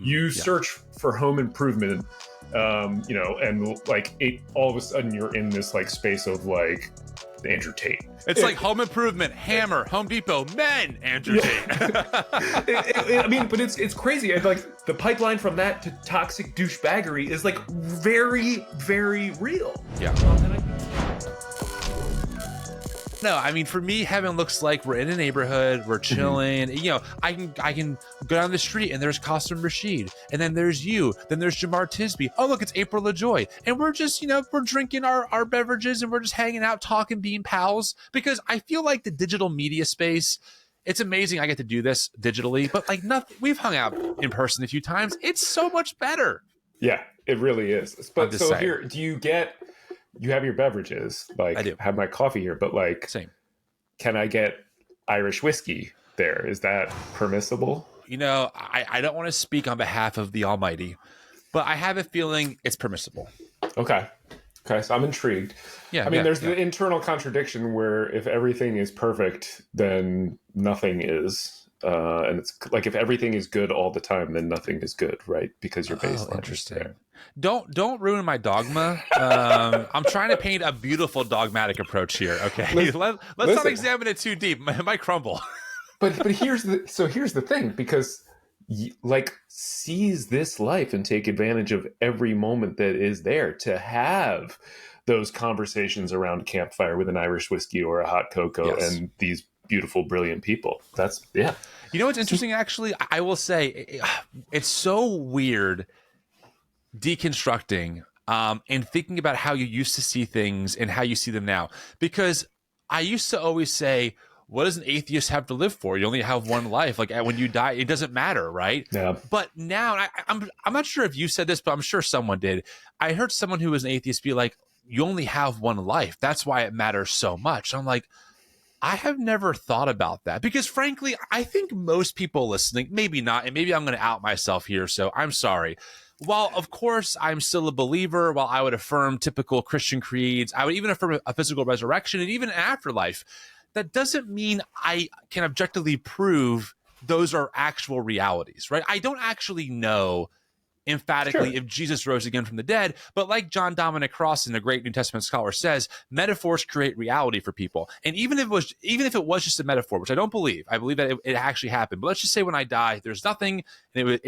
You search for home improvement, and like all of a sudden you're in this like space of like Andrew Tate. It's like home improvement, Hammer, Home Depot, men, Andrew Tate. I mean, but it's crazy. Like the pipeline from that to toxic douchebaggery is like very, very real. Yeah. No, I mean, for me, heaven looks like we're in a neighborhood, we're chilling. You know, I can go down the street and there's Qasim Rashid, and then there's you, then there's Jamar Tisby. Oh, look, it's April LaJoy, and we're just, we're drinking our beverages and we're just hanging out, talking, being pals. Because I feel like the digital media space, it's amazing I get to do this digitally, but like nothing. We've hung out in person a few times. It's so much better. Yeah, it really is. But so saying. Here, you have your beverages, like I do have my coffee here, but like, same. Can I get Irish whiskey there? Is that permissible? I don't want to speak on behalf of the Almighty, but I have a feeling it's permissible. Okay. So I'm intrigued. Yeah. I mean, there's the internal contradiction where if everything is perfect, then nothing is. And it's like if everything is good all the time, then nothing is good, right? Because your baseline is there. Don't ruin my dogma. I'm trying to paint a beautiful dogmatic approach here. Okay, let's not examine it too deep. It might crumble. but here's the thing, because like seize this life and take advantage of every moment that is there to have those conversations around a campfire with an Irish whiskey or a hot cocoa and these beautiful, brilliant people. That's You know what's interesting? Actually, I will say it's so weird deconstructing and thinking about how you used to see things and how you see them now. Because I used to always say, what does an atheist have to live for? You only have one life. Like when you die, it doesn't matter, right? Yeah. But now, I'm not sure if you said this, but I'm sure someone did. I heard someone who was an atheist be like, you only have one life. That's why it matters so much. I'm like, I have never thought about that because, frankly, I think most people listening, maybe not, and maybe I'm going to out myself here, so I'm sorry. While, of course, I'm still a believer, while I would affirm typical Christian creeds, I would even affirm a physical resurrection and even an afterlife, that doesn't mean I can objectively prove those are actual realities, right? I don't actually know emphatically if Jesus rose again from the dead, but like John Dominic Crossan, a great New Testament scholar, says, metaphors create reality for people. And even if it was just a metaphor, which I don't believe, I believe that it actually happened. But let's just say when I die, there's nothing, and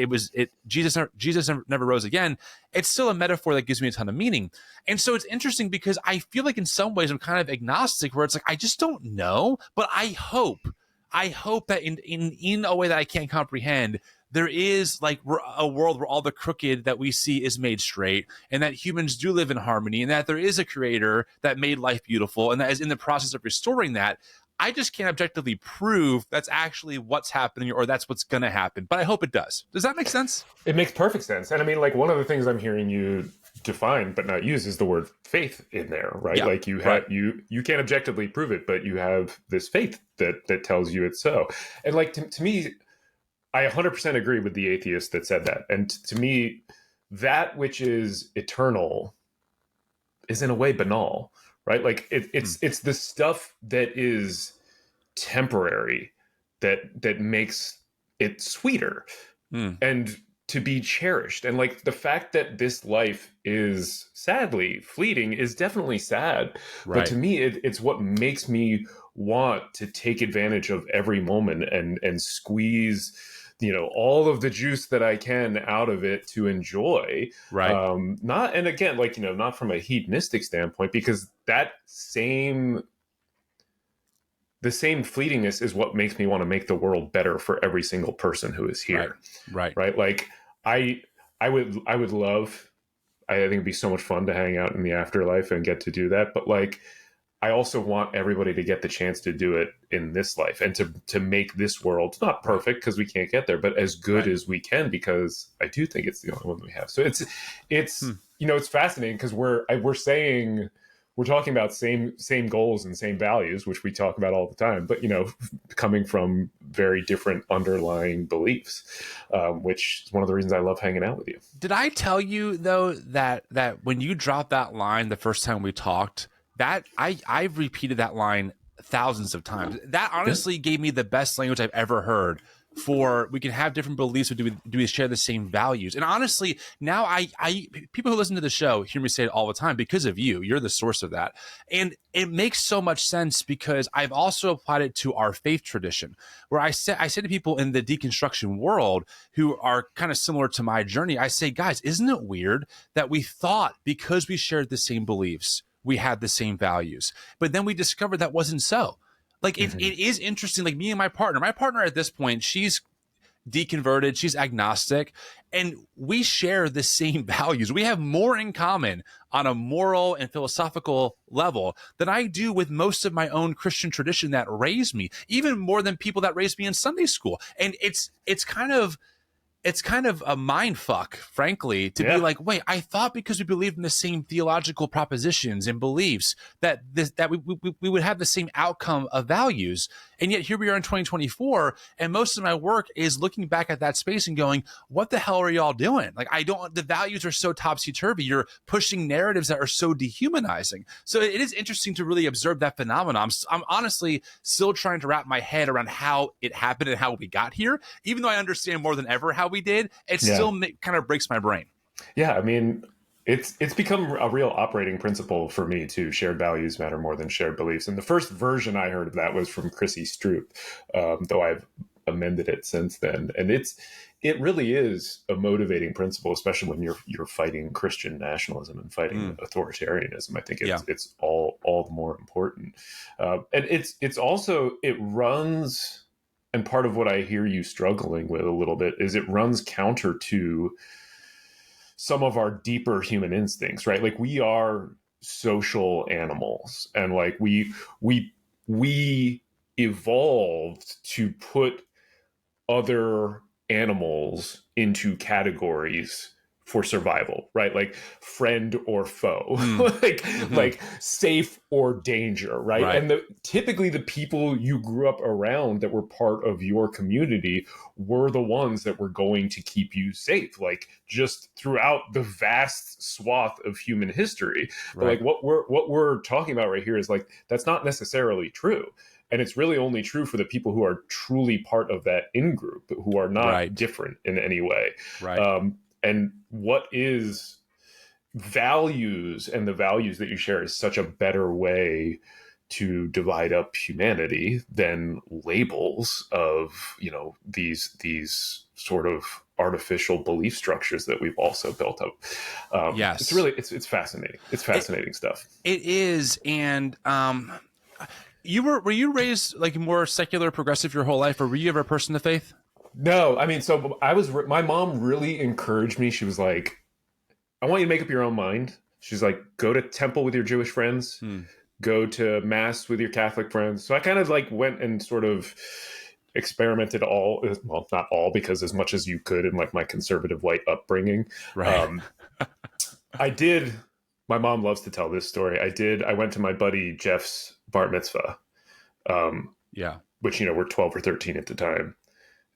Jesus never rose again. It's still a metaphor that gives me a ton of meaning. And so it's interesting because I feel like in some ways I'm kind of agnostic, where it's like I just don't know, but I hope that in a way that I can't comprehend, there is like a world where all the crooked that we see is made straight, and that humans do live in harmony, and that there is a creator that made life beautiful, and that is in the process of restoring that. I just can't objectively prove that's actually what's happening or that's what's going to happen, but I hope it does. Does that make sense? It makes perfect sense. And I mean, like, one of the things I'm hearing you define but not use is the word faith in there, right? Yeah, like you have you can't objectively prove it, but you have this faith that tells you it's so. And like to me, I 100% agree with the atheist that said that. And to me, that which is eternal is in a way banal, right? Like it's the stuff that is temporary that makes it sweeter and to be cherished. And like the fact that this life is sadly fleeting is definitely sad. Right. But to me, it's what makes me want to take advantage of every moment and squeeze all of the juice that I can out of it to enjoy. Right. And again, like, not from a hedonistic standpoint, because the same fleetingness is what makes me want to make the world better for every single person who is here. Right. Like I would love, I think it'd be so much fun to hang out in the afterlife and get to do that. But like, I also want everybody to get the chance to do it in this life and to make this world not perfect because we can't get there, but as good as we can, because I do think it's the only one we have. So it's it's fascinating because we're talking about same goals and same values, which we talk about all the time, but coming from very different underlying beliefs, which is one of the reasons I love hanging out with you. Did I tell you though that when you dropped that line the first time we talked, that I've repeated that line thousands of times. That honestly gave me the best language I've ever heard we can have different beliefs, but do we share the same values? And honestly, now I people who listen to the show hear me say it all the time because of you. You're the source of that. And it makes so much sense because I've also applied it to our faith tradition, where I say to people in the deconstruction world who are kind of similar to my journey, I say, guys, isn't it weird that we thought because we shared the same beliefs, we had the same values, but then we discovered that wasn't so. Like it is interesting. Like me and my partner at this point, she's deconverted, she's agnostic, and we share the same values. We have more in common on a moral and philosophical level than I do with most of my own Christian tradition that raised me, even more than people that raised me in Sunday school. And it's kind of a mind fuck, frankly, to be like, wait, I thought because we believed in the same theological propositions and beliefs that we would have the same outcome of values. And yet here we are in 2024, and most of my work is looking back at that space and going, what the hell are y'all doing? Like, the values are so topsy-turvy. You're pushing narratives that are so dehumanizing. So it is interesting to really observe that phenomenon. I'm honestly still trying to wrap my head around how it happened and how we got here. Even though I understand more than ever how we did, it still kind of breaks my brain. Yeah, I mean, it's become a real operating principle for me too. Shared values matter more than shared beliefs. And the first version I heard of that was from Chrissy Stroop, though I've amended it since then. And it really is a motivating principle, especially when you're fighting Christian nationalism and fighting authoritarianism. I think it's all the more important. And it's also, it runs. And part of what I hear you struggling with a little bit is it runs counter to some of our deeper human instincts, right? Like we are social animals, and like we evolved to put other animals into categories for survival, right? Like friend or foe, like safe or danger, right? And typically the people you grew up around that were part of your community were the ones that were going to keep you safe, like just throughout the vast swath of human history. But like what we're talking about right here is like, that's not necessarily true. And it's really only true for the people who are truly part of that in-group, who are not different in any way. And what is values, and the values that you share is such a better way to divide up humanity than labels of, these sort of artificial belief structures that we've also built up. It's really, it's fascinating. It's fascinating stuff. It is. And, were you raised like more secular, progressive your whole life, or were you ever a person of faith? No, I mean, so my mom really encouraged me. She was like, I want you to make up your own mind. She's like, go to temple with your Jewish friends, go to mass with your Catholic friends. So I kind of like went and sort of experimented not all, because as much as you could in like my conservative white upbringing. I did. My mom loves to tell this story. I went to my buddy Jeff's bar mitzvah, which, we're 12 or 13 at the time.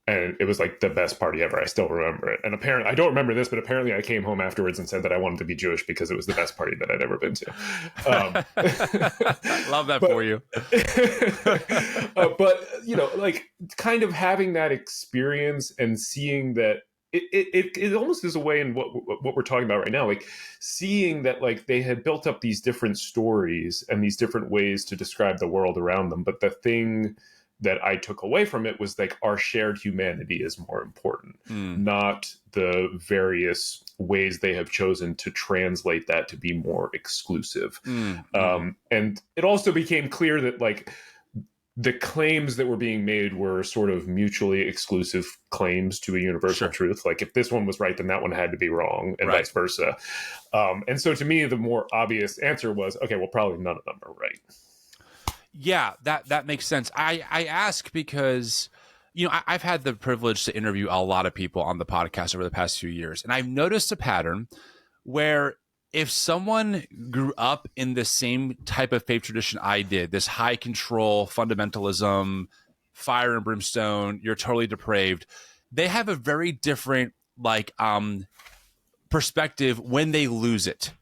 And it was like the best party ever. I still remember it. And apparently, I don't remember this, but apparently I came home afterwards and said that I wanted to be Jewish because it was the best party that I'd ever been to. Love that for you. But, like kind of having that experience and seeing that it almost is a way in what we're talking about right now, like seeing that like they had built up these different stories and these different ways to describe the world around them. But the thing that I took away from it was like our shared humanity is more important, not the various ways they have chosen to translate that to be more exclusive. And it also became clear that like the claims that were being made were sort of mutually exclusive claims to a universal truth. Like if this one was right, then that one had to be wrong, and vice versa. And so to me, the more obvious answer was, okay, well, probably none of them are right. Yeah, that makes sense. I ask because, I've had the privilege to interview a lot of people on the podcast over the past few years, and I've noticed a pattern where if someone grew up in the same type of faith tradition I did, this high control, fundamentalism, fire and brimstone, you're totally depraved, they have a very different perspective when they lose it.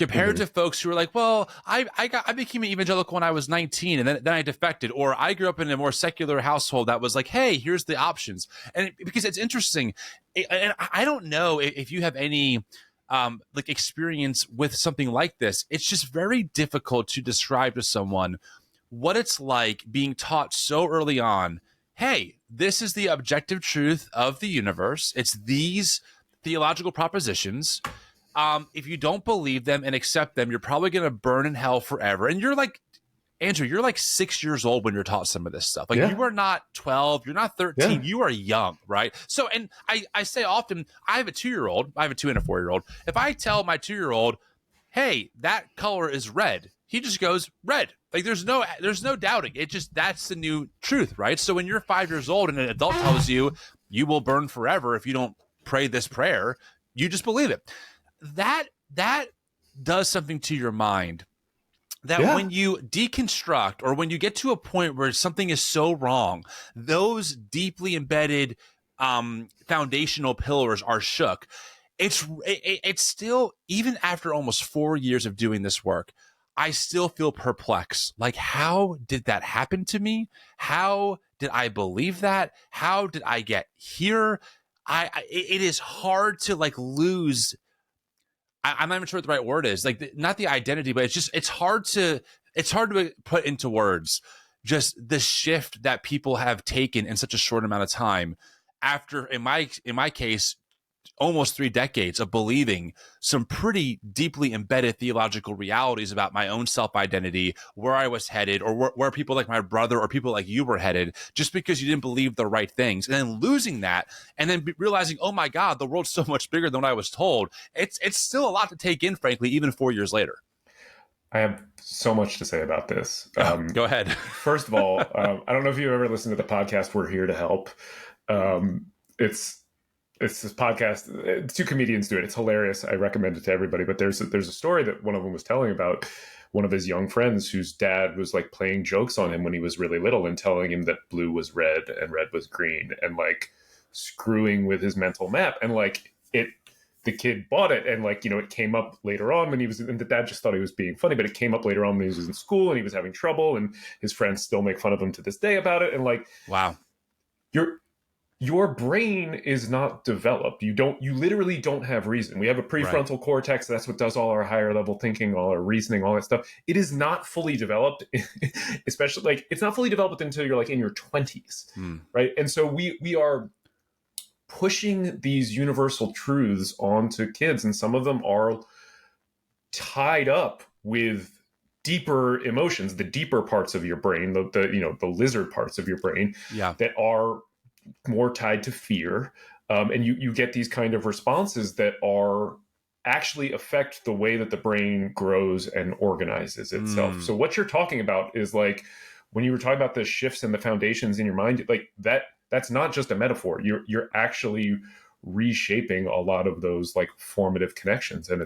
compared to folks who are like, well, I became an evangelical when I was 19 and then I defected, or I grew up in a more secular household that was like, hey, here's the options. And because it's interesting, and I don't know if you have any like experience with something like this. It's just very difficult to describe to someone what it's like being taught so early on, hey, this is the objective truth of the universe. It's these theological propositions. If you don't believe them and accept them, you're probably going to burn in hell forever. And you're like, Andrew, you're like 6 years old when you're taught some of this stuff. Like you are not 12, you're not 13, you are young, right? So, and I say often, I have a 2-year-old, I have a 2 and a 4-year-old. If I tell my 2-year-old, hey, that color is red, he just goes red. Like there's no doubting. It just, that's the new truth, right? So when you're 5 years old and an adult tells you, you will burn forever if you don't pray this prayer, you just believe it. That does something to your mind that when you deconstruct, or when you get to a point where something is so wrong, those deeply embedded foundational pillars are shook. It's still, even after almost 4 years of doing this work, I still feel perplexed. Like, how did that happen to me? How did I believe that? How did I get here? It is hard to like lose. I'm not even sure what the right word is. Like, not the identity, but it's hard to put into words just the shift that people have taken in such a short amount of time. After, in my case, almost 3 decades of believing some pretty deeply embedded theological realities about my own self-identity, where I was headed, or where people like my brother or people like you were headed, just because you didn't believe the right things, and then losing that, and then realizing, oh my God, the world's so much bigger than what I was told. It's still a lot to take in, frankly, even 4 years later. I have so much to say about this. Go ahead. First of all, I don't know if you've ever listened to the podcast We're Here to Help. It's this podcast. 2 comedians do it. It's hilarious. I recommend it to everybody. But there's a story that one of them was telling about one of his young friends whose dad was like playing jokes on him when he was really little and telling him that blue was red and red was green, and like screwing with his mental map. And like the kid bought it, and like, you know, it came up later on when he was, and the dad just thought he was being funny, but it came up later on when he was in school and he was having trouble, and his friends still make fun of him to this day about it. And like, wow, your brain is not developed. You literally don't have reason. We have a prefrontal cortex. That's what does all our higher level thinking, all our reasoning, all that stuff. It is not fully developed, especially like it's not fully developed until you're like in your 20s. Right. And so we are pushing these universal truths onto kids, and some of them are tied up with deeper emotions, the deeper parts of your brain, the lizard parts of your brain that are more tied to fear. And you get these kind of responses that are actually affect the way that the brain grows and organizes itself. So what you're talking about is like, when you were talking about the shifts and the foundations in your mind, like that's not just a metaphor. You're actually reshaping a lot of those like formative connections. And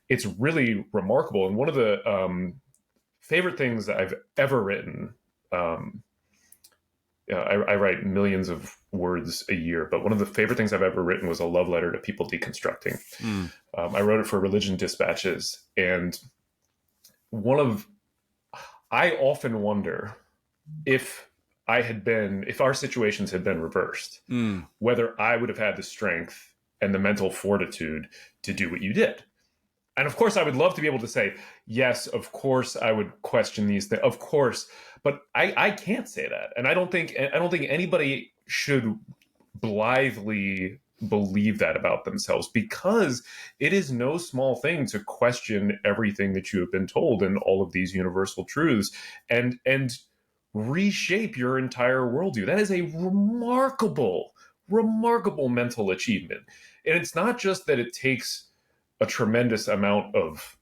it's really remarkable. And one of the favorite things that I've ever written, I write millions of words a year, but one of the favorite things I've ever written was a love letter to people deconstructing. I wrote it for Religion Dispatches, and I often wonder if our situations had been reversed, whether I would have had the strength and the mental fortitude to do what you did. And of course, I would love to be able to say, yes, of course, I would question these things, of course, but I can't say that. And I don't think anybody should blithely believe that about themselves, because it is no small thing to question everything that you have been told and all of these universal truths and reshape your entire worldview. That is a remarkable mental achievement. And it's not just that it takes a tremendous amount of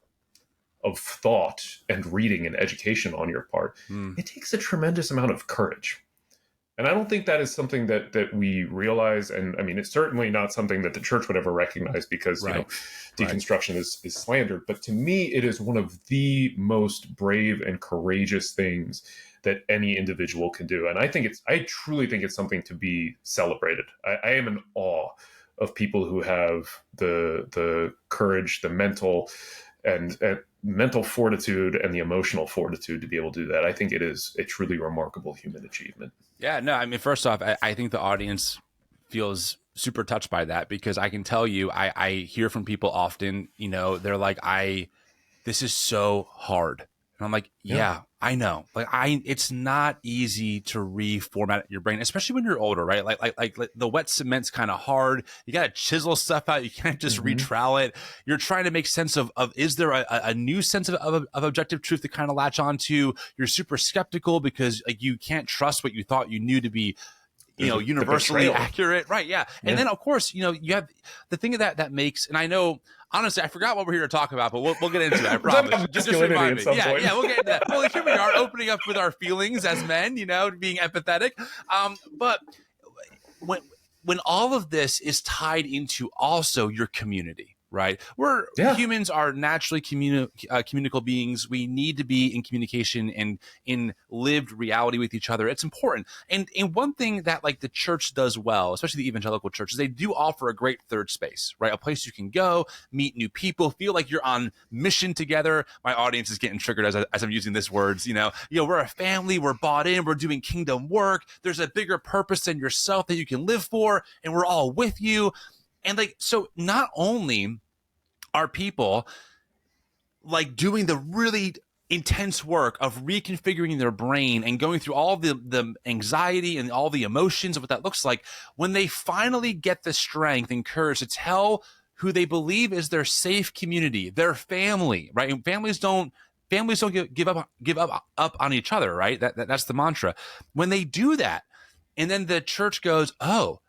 thought and reading and education on your part. It takes a tremendous amount of courage. And I don't think that is something that we realize. And I mean, it's certainly not something that the church would ever recognize, because deconstruction is slandered. But to me, it is one of the most brave and courageous things that any individual can do. And I truly think it's something to be celebrated. I am in awe of people who have the courage, the mental and mental fortitude and the emotional fortitude to be able to do that. I think it is a truly remarkable human achievement. Yeah, no, I mean, first off, I think the audience feels super touched by that, because I can tell you, I hear from people often, they're like, this is so hard. And I'm like, yeah, I know. Like, it's not easy to reformat your brain, especially when you're older, right? Like the wet cement's kind of hard. You got to chisel stuff out. You can't just retrowel it. You're trying to make sense of is there a new sense of objective truth to kind of latch onto? You're super skeptical because like you can't trust what you thought you knew to be universally accurate. Right. Yeah. And then of course, you have the thing that makes, and I know, honestly, I forgot what we're here to talk about, but we'll get into it. I promise. Just remind me. Yeah, we'll get into that. Well, here we are opening up with our feelings as men, being empathetic. But when all of this is tied into also your community, right? Humans are naturally communicable beings. We need to be in communication and in lived reality with each other. It's important. And one thing that like the church does well, especially the evangelical church, is they do offer a great third space, right? A place you can go, meet new people, feel like you're on mission together. My audience is getting triggered as I'm using these words. We're a family, we're bought in, we're doing kingdom work. There's a bigger purpose than yourself that you can live for, and we're all with you. And like, so not only are people like doing the really intense work of reconfiguring their brain and going through all the anxiety and all the emotions of what that looks like, when they finally get the strength and courage to tell who they believe is their safe community, their family, right? And families don't give up on each other, right? That's the mantra. When they do that, and then the church goes, oh,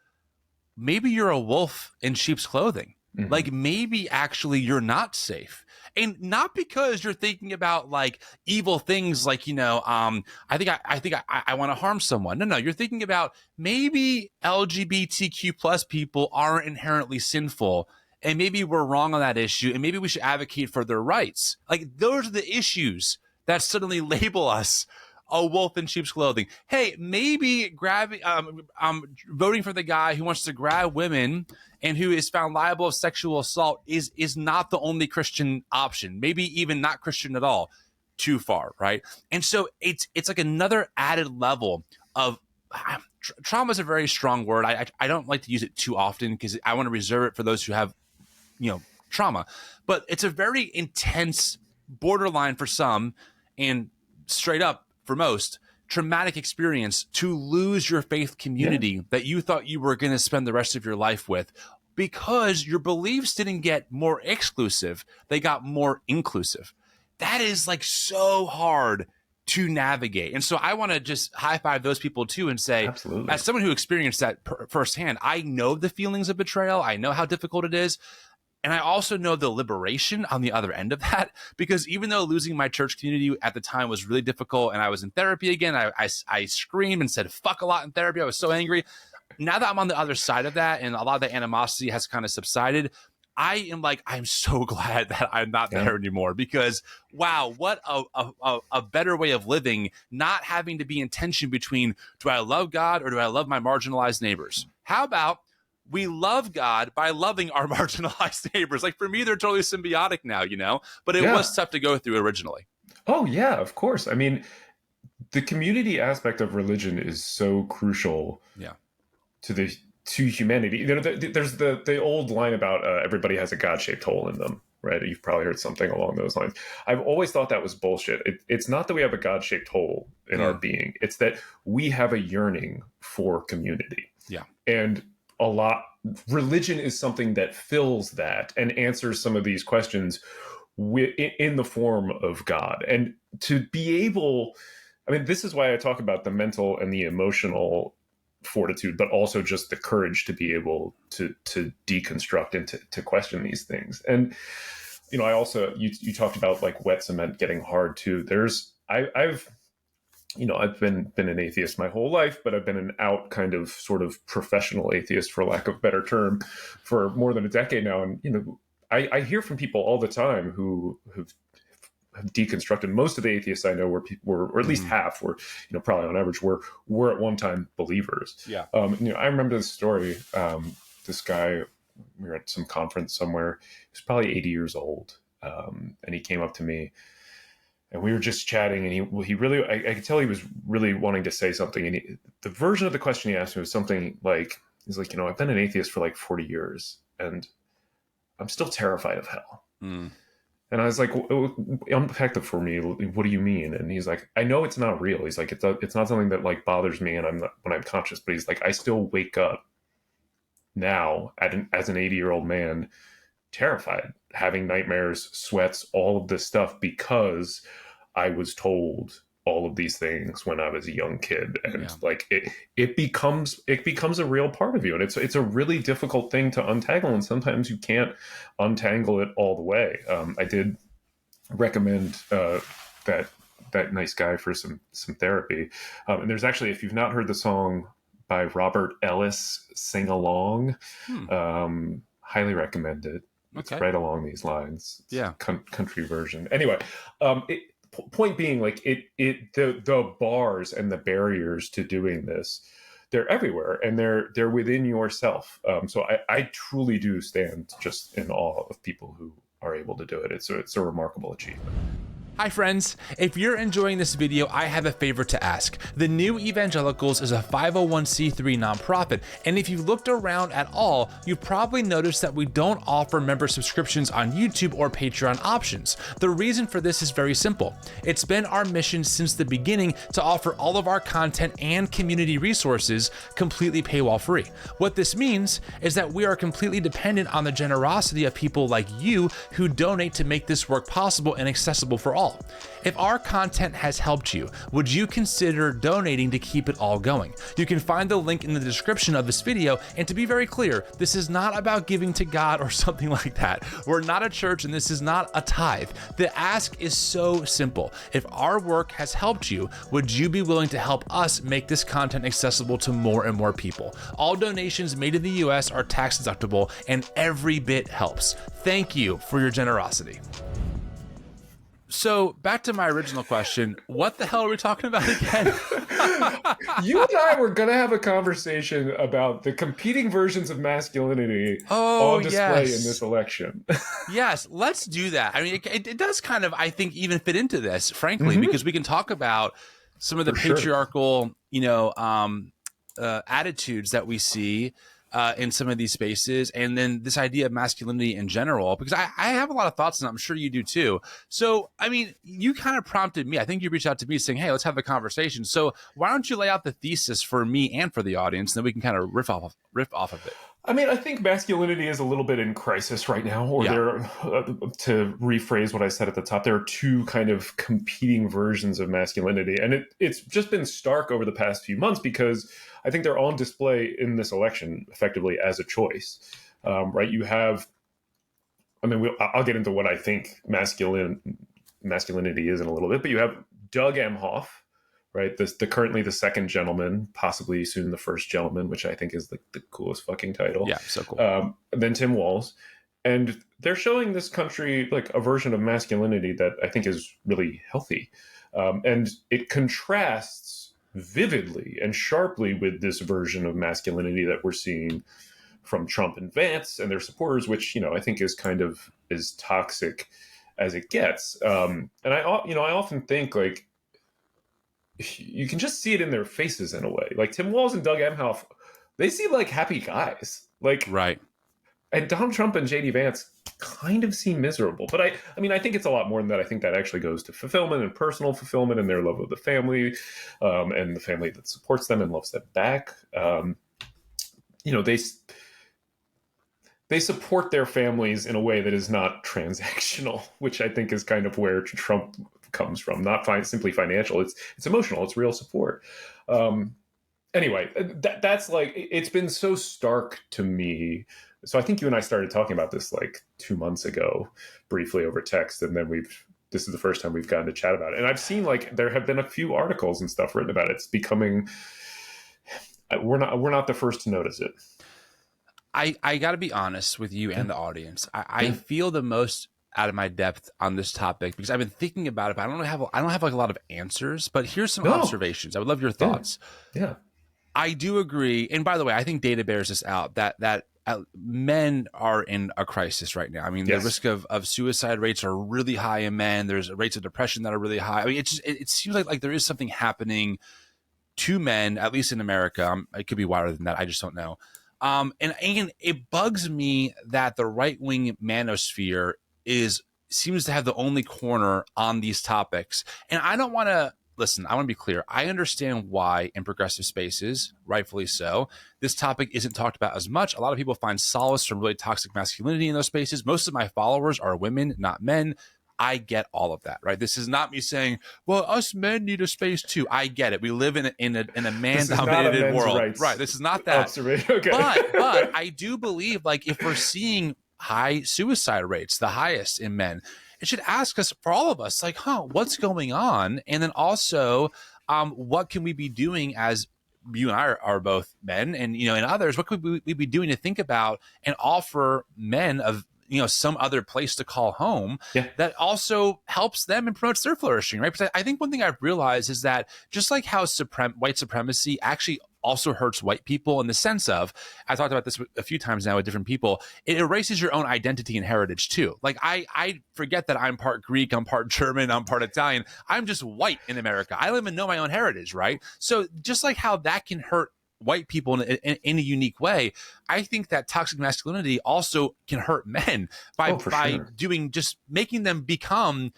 maybe you're a wolf in sheep's clothing. Mm-hmm. Like maybe actually you're not safe. And not because you're thinking about like evil things like, I think I want to harm someone. No, you're thinking about maybe LGBTQ plus people aren't inherently sinful, and maybe we're wrong on that issue, and maybe we should advocate for their rights. Like those are the issues that suddenly label us a wolf in sheep's clothing. Hey, maybe voting for the guy who wants to grab women and who is found liable of sexual assault is not the only Christian option. Maybe even not Christian at all. Too far, right? And so it's like another added level of trauma is a very strong word. I don't like to use it too often because I want to reserve it for those who have trauma. But it's a very intense, borderline for some, and straight up for most, traumatic experience to lose your faith community that you thought you were going to spend the rest of your life with, because your beliefs didn't get more exclusive, they got more inclusive. That is like so hard to navigate. And so I want to just high five those people too and say, absolutely, as someone who experienced that firsthand, I know the feelings of betrayal. I know how difficult it is. And I also know the liberation on the other end of that, because even though losing my church community at the time was really difficult and I was in therapy again, I screamed and said fuck a lot in therapy. I was so angry. Now that I'm on the other side of that and a lot of the animosity has kind of subsided, I'm so glad that I'm not there anymore, because wow, what a better way of living, not having to be in tension between, do I love God or do I love my marginalized neighbors? How about we love God by loving our marginalized neighbors? Like for me, they're totally symbiotic now, but it was tough to go through originally. Oh yeah, of course. I mean, the community aspect of religion is so crucial to humanity. There's the old line about everybody has a God-shaped hole in them, right? You've probably heard something along those lines. I've always thought that was bullshit. It's not that we have a God-shaped hole in our being. It's that we have a yearning for community. Yeah. And religion is something that fills that and answers some of these questions in the form of God. And to be able, this is why I talk about the mental and the emotional fortitude, but also just the courage to be able to deconstruct and to question these things. And, I also, you talked about like wet cement getting hard too. I've been an atheist my whole life, but I've been an out kind of sort of professional atheist, for lack of a better term, for more than a decade now. And, I hear from people all the time who have deconstructed. Most of the atheists I know or at least half were, probably on average were at one time believers. Yeah. I remember this story. This guy, we were at some conference somewhere. He was probably 80 years old. and he came up to me, and we were just chatting, and he really, I could tell he was really wanting to say something. And the version of the question he asked me was something like, he's like, I've been an atheist for like 40 years, and I'm still terrified of hell. Mm. And I was like, unpack that for me. What do you mean? And he's like, I know it's not real. He's like, it's not something that like bothers me, and when I'm conscious. But he's like, I still wake up now as an 80-year-old man, terrified, having nightmares, sweats, all of this stuff, because I was told all of these things when I was a young kid, and like it becomes a real part of you, and it's a really difficult thing to untangle, and sometimes you can't untangle it all the way. I did recommend that nice guy for some therapy, and there's actually, if you've not heard the song by Robert Ellis, Sing Along, highly recommend it. It's right along these lines. It's country version. Anyway, point being, like the bars and the barriers to doing this, they're everywhere, and they're within yourself. So I truly do stand just in awe of people who are able to do it. It's a remarkable achievement. Hi friends, if you're enjoying this video, I have a favor to ask. The New Evangelicals is a 501c3 nonprofit, and if you've looked around at all, you've probably noticed that we don't offer member subscriptions on YouTube or Patreon options. The reason for this is very simple. It's been our mission since the beginning to offer all of our content and community resources completely paywall free. What this means is that we are completely dependent on the generosity of people like you who donate to make this work possible and accessible for all. If our content has helped you, would you consider donating to keep it all going? You can find the link in the description of this video, and to be very clear, this is not about giving to God or something like that. We're not a church, and this is not a tithe. The ask is so simple. If our work has helped you, would you be willing to help us make this content accessible to more and more people? All donations made in the US are tax deductible, and every bit helps. Thank you for your generosity. So back to my original question, what the hell are we talking about again? You and I were going to have a conversation about the competing versions of masculinity on display in this election. Yes, let's do that. I mean, it does kind of, I think, even fit into this, frankly, because we can talk about some of the patriarchal, attitudes that we see in some of these spaces, and then this idea of masculinity in general, because I have a lot of thoughts, and I'm sure you do too. So, I mean, you kind of prompted me. I think you reached out to me saying, hey, let's have a conversation. So why don't you lay out the thesis for me and for the audience, and then we can kind of riff off of it. I mean, I think masculinity is a little bit in crisis right now, or to rephrase what I said at the top, there are two kind of competing versions of masculinity. And it's just been stark over the past few months, because I think they're on display in this election effectively as a choice, right? You have, I'll get into what I think masculinity is in a little bit, but you have Doug Emhoff, right? Currently the second gentleman, possibly soon the first gentleman, which I think is the coolest fucking title. Yeah, so cool. Then Tim Walz. And they're showing this country like a version of masculinity that I think is really healthy. And it contrasts vividly and sharply with this version of masculinity that we're seeing from Trump and Vance and their supporters, which, I think is kind of as toxic as it gets. And I often think, like, you can just see it in their faces in a way. Like Tim Walz and Doug Emhoff, they seem like happy guys. Like, right. And Donald Trump and JD Vance kind of seem miserable. But I think it's a lot more than that. I think that actually goes to fulfillment and personal fulfillment and their love of the family, and the family that supports them and loves them back. They support their families in a way that is not transactional, which I think is kind of where Trump comes from. Not simply financial. It's emotional. It's real support. Anyway, that's like, it's been so stark to me. So I think you and I started talking about this like 2 months ago, briefly over text, and then this is the first time we've gotten to chat about it. And I've seen, like, there have been a few articles and stuff written about it. It's becoming, we're not the first to notice it. I got to be honest with you and the audience. I feel the most out of my depth on this topic because I've been thinking about it, but I don't have like a lot of answers. But here's some observations. I would love your thoughts. Yeah. I do agree. And by the way, I think data bears this out that men are in a crisis right now. I mean, the risk of suicide rates are really high in men. There's rates of depression that are really high. I mean, it seems like there is something happening to men, at least in America. It could be wider than that. I just don't know. And it bugs me that the right-wing manosphere seems to have the only corner on these topics. And I don't want to listen. I want to be clear. I understand why in progressive spaces, rightfully so, this topic isn't talked about as much. A lot of people find solace from really toxic masculinity in those spaces. Most of my followers are women, not men. I get all of that, right? This is not me saying, well, us men need a space too. I get it. We live in a man-dominated world. Right. This is not that. Okay. But I do believe, like, if we're seeing high suicide rates, the highest in men, it should ask us, for all of us, like, what's going on? And then also, what can we be doing as you and I are both men, and, and others, what could we be doing to think about and offer men of, some other place to call home that also helps them and promotes their flourishing, right? Because I think one thing I've realized is that just like how white supremacy actually also hurts white people in the sense of, I talked about this a few times now with different people, it erases your own identity and heritage too. Like I forget that I'm part Greek, I'm part German, I'm part Italian. I'm just white in America. I don't even know my own heritage, right? So just like how that can hurt white people in a unique way, I think that toxic masculinity also can hurt men by just making them become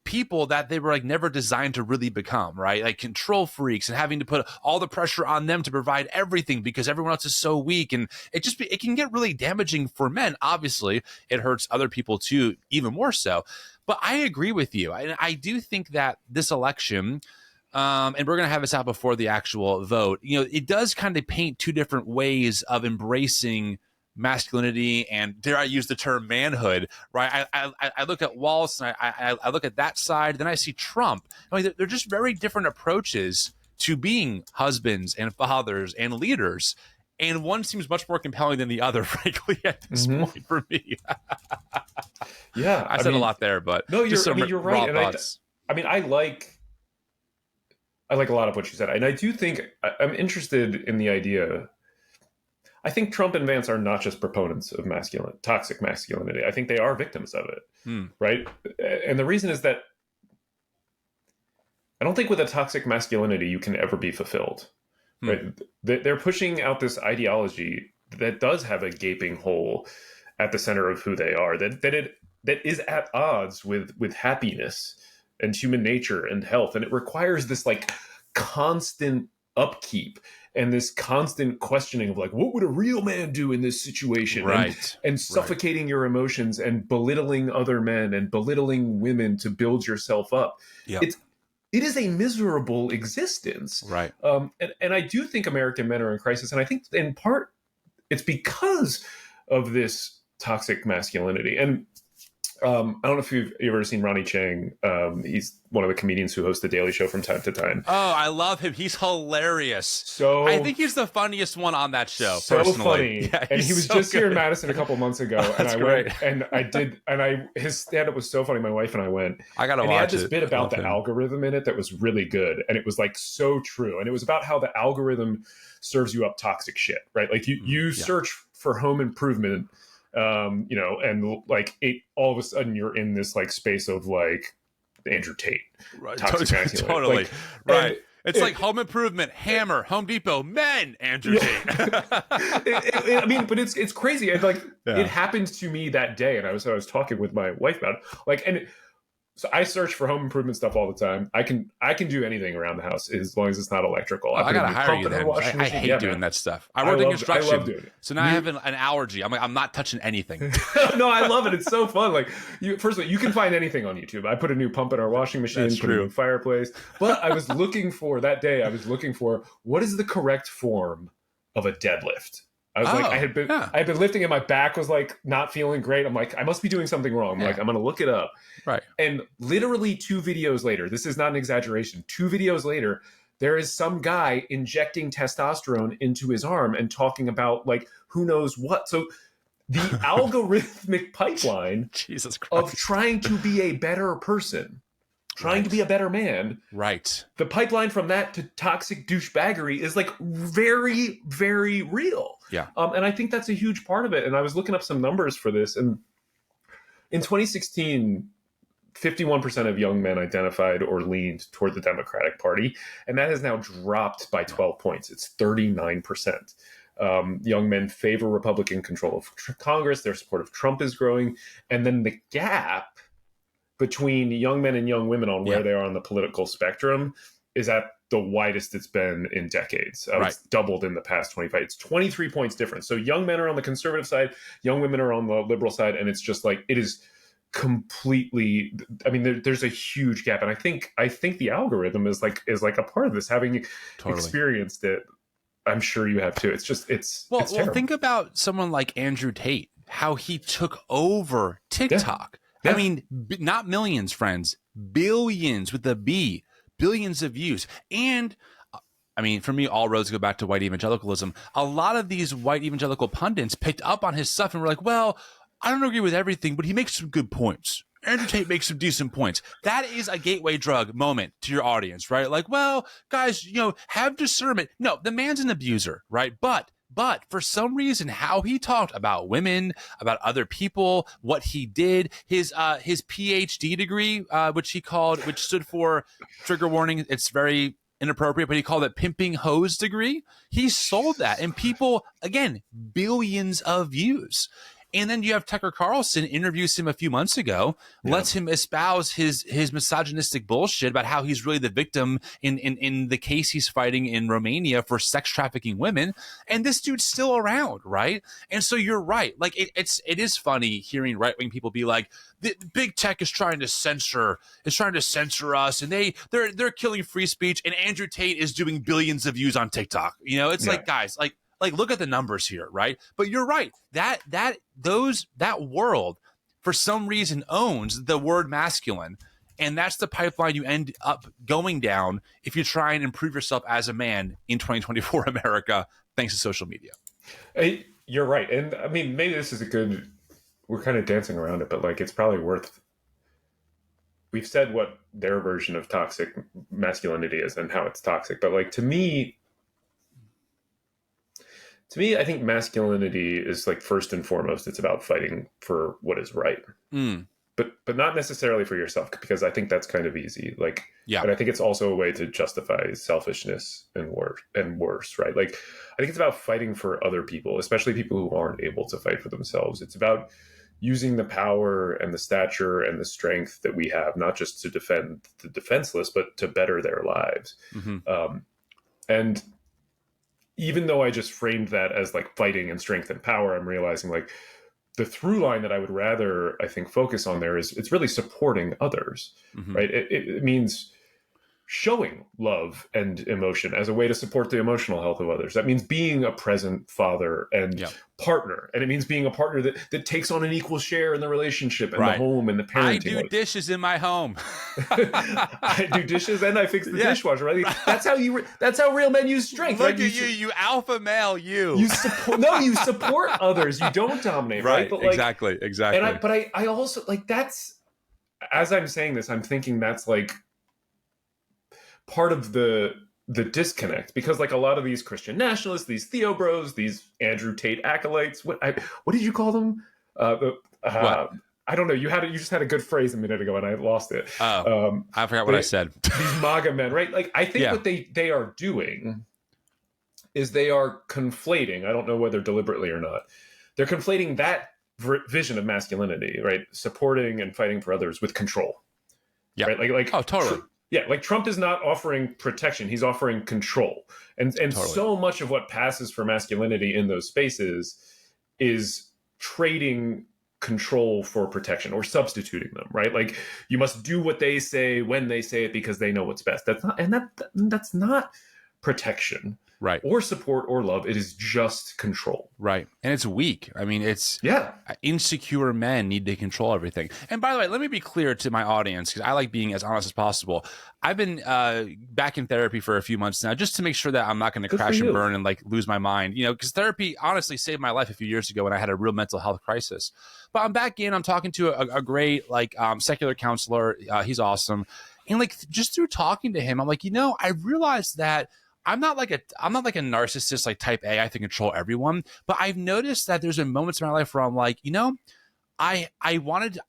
people that they were like never designed to really become, right? Like control freaks and having to put all the pressure on them to provide everything because everyone else is so weak. And it can get really damaging for men. Obviously, it hurts other people too, even more so. But I agree with you. I do think that this election, and we're going to have this out before the actual vote, it does kind of paint two different ways of embracing masculinity and, dare I use the term, manhood, right? I look at Walz and I look at that side, then I see Trump. I mean, they're just very different approaches to being husbands and fathers and leaders. And one seems much more compelling than the other, frankly, at this point for me. Yeah. I said a lot there, but no, you're right. And I like a lot of what you said. And I do think I'm interested in the idea. I think Trump and Vance are not just proponents of toxic masculinity. I think they are victims of it, right? And the reason is that I don't think with a toxic masculinity you can ever be fulfilled, right? They're pushing out this ideology that does have a gaping hole at the center of who they are, that is at odds with happiness and human nature and health. And it requires this like constant upkeep and this constant questioning of like, what would a real man do in this situation? Right. And suffocating your emotions and belittling other men and belittling women to build yourself up. Yep. It is a miserable existence. Right. And I do think American men are in crisis. And I think in part it's because of this toxic masculinity. And I don't know if you've ever seen Ronnie Chang. He's one of the comedians who hosts The Daily Show from time to time. Oh, I love him. He's hilarious. So I think he's the funniest one on that show. So personally. Funny. Yeah, and he was just here in Madison a couple months ago. And I great. went and his stand-up was so funny. My wife and I went. I gotta watch it. And he had this bit about the algorithm in it that was really good. And it was like so true. And it was about how the algorithm serves you up toxic shit, right? Like you search for home improvement, and like all of a sudden you're in this like space of like Andrew Tate, right? Totally, like, right. It's like home improvement, Hammer, Home Depot, men, Andrew Tate. But it's crazy. And like it happened to me that day, and I was talking with my wife about it. So I search for home improvement stuff all the time. I can do anything around the house as long as it's not electrical. I gotta hire you then. I hate doing that stuff. I work in construction, I love doing it. So now I have an allergy. I'm like, I'm not touching anything. No, I love it. It's so fun. Like, first of all, you can find anything on YouTube. I put a new pump in our washing machine, put a new fireplace. But I was looking for what is the correct form of a deadlift. I was I had been lifting and my back was like not feeling great. I'm like, I must be doing something wrong. I'm like, I'm going to look it up. Right. And literally 2 videos later, this is not an exaggeration. 2 videos later, there is some guy injecting testosterone into his arm and talking about like, who knows what. So the algorithmic pipeline Jesus Christ. of trying to be a better person, trying to be a better man. Right. The pipeline from that to toxic douchebaggery is like very, very real. Yeah. And I think that's a huge part of it. And I was looking up some numbers for this. And in 2016, 51% of young men identified or leaned toward the Democratic Party, and that has now dropped by 12 points. It's 39%. Young men favor Republican control of Congress. Their support of Trump is growing. And then the gap between young men and young women on where they are on the political spectrum is at the widest it's been in decades. It's doubled in the past 25. It's 23 points difference. So young men are on the conservative side, young women are on the liberal side, and it's just like, it is completely, I mean, there's a huge gap. And I think the algorithm is like a part of this, having experienced it. I'm sure you have too. It's just, it's terrible. Think about someone like Andrew Tate, how he took over TikTok. Yeah. I mean, not millions, friends, billions with a B, billions of views. And I mean, for me, all roads go back to white evangelicalism. A lot of these white evangelical pundits picked up on his stuff and were like, well, I don't agree with everything, but he makes some good points. Andrew Tate makes some decent points. That is a gateway drug moment to your audience, right? Like, well, guys, have discernment. No, the man's an abuser, right? But for some reason, how he talked about women, about other people, what he did, his PhD degree, which stood for, trigger warning, it's very inappropriate, but he called it pimping hose degree. He sold that, and people, again, billions of views. And then you have Tucker Carlson interviews him a few months ago, lets him espouse his misogynistic bullshit about how he's really the victim in the case he's fighting in Romania for sex trafficking women. And this dude's still around, right? And so you're right. Like it is funny hearing right-wing people be like, the big tech is trying to censor us, and they're killing free speech, and Andrew Tate is doing billions of views on TikTok. It's like, guys, like look at the numbers here, right? But you're right. That world for some reason owns the word masculine, and that's the pipeline you end up going down if you try and improve yourself as a man in 2024 America, thanks to social media. Hey, you're right. And I mean, maybe this is we're kind of dancing around it, but like, it's probably we've said what their version of toxic masculinity is and how it's toxic. But like, to me, I think masculinity is like, first and foremost, it's about fighting for what is right. But not necessarily for yourself, because I think that's kind of easy. Like, and I think it's also a way to justify selfishness and worse, right? Like, I think it's about fighting for other people, especially people who aren't able to fight for themselves. It's about using the power and the stature and the strength that we have, not just to defend the defenseless, but to better their lives. And even though I just framed that as like fighting and strength and power, I'm realizing like the through line that I would rather, I think, focus on there is it's really supporting others, right? It means showing love and emotion as a way to support the emotional health of others. That means being a present father and partner. And it means being a partner that takes on an equal share in the relationship and the home and the parenting. I do dishes in my home. I do dishes and I fix the dishwasher. Right? That's how real men use strength. Look at you alpha male, you support others. You don't dominate. Right. But like, exactly. And I also like, that's, as I'm saying this, I'm thinking that's like part of the disconnect, because like a lot of these Christian nationalists, these Theo bros, these Andrew Tate acolytes, what did you call them? I don't know. You just had a good phrase a minute ago and I lost it. I forgot what I said. These MAGA men, right? Like, I think what they are doing is they are conflating, I don't know whether deliberately or not, they're conflating that vision of masculinity, right? Supporting and fighting for others with control. Yeah. Right? Like, oh, totally. Like Trump is not offering protection. He's offering control. And totally. So much of what passes for masculinity in those spaces is trading control for protection or substituting them, right? Like, you must do what they say when they say it because they know what's best. That's not protection. Right. Or support or love. It is just control. Right. And it's weak. I mean, it's insecure men need to control everything. And by the way, let me be clear to my audience, because I like being as honest as possible. I've been back in therapy for a few months now, just to make sure that I'm not going to crash and burn and like lose my mind, because therapy honestly saved my life a few years ago when I had a real mental health crisis. But I'm back in, I'm talking to a great secular counselor. He's awesome. And like, just through talking to him, I'm like, I realized that I'm not like a narcissist like type A. I think control everyone, but I've noticed that there's been moments in my life where I'm like, I wanted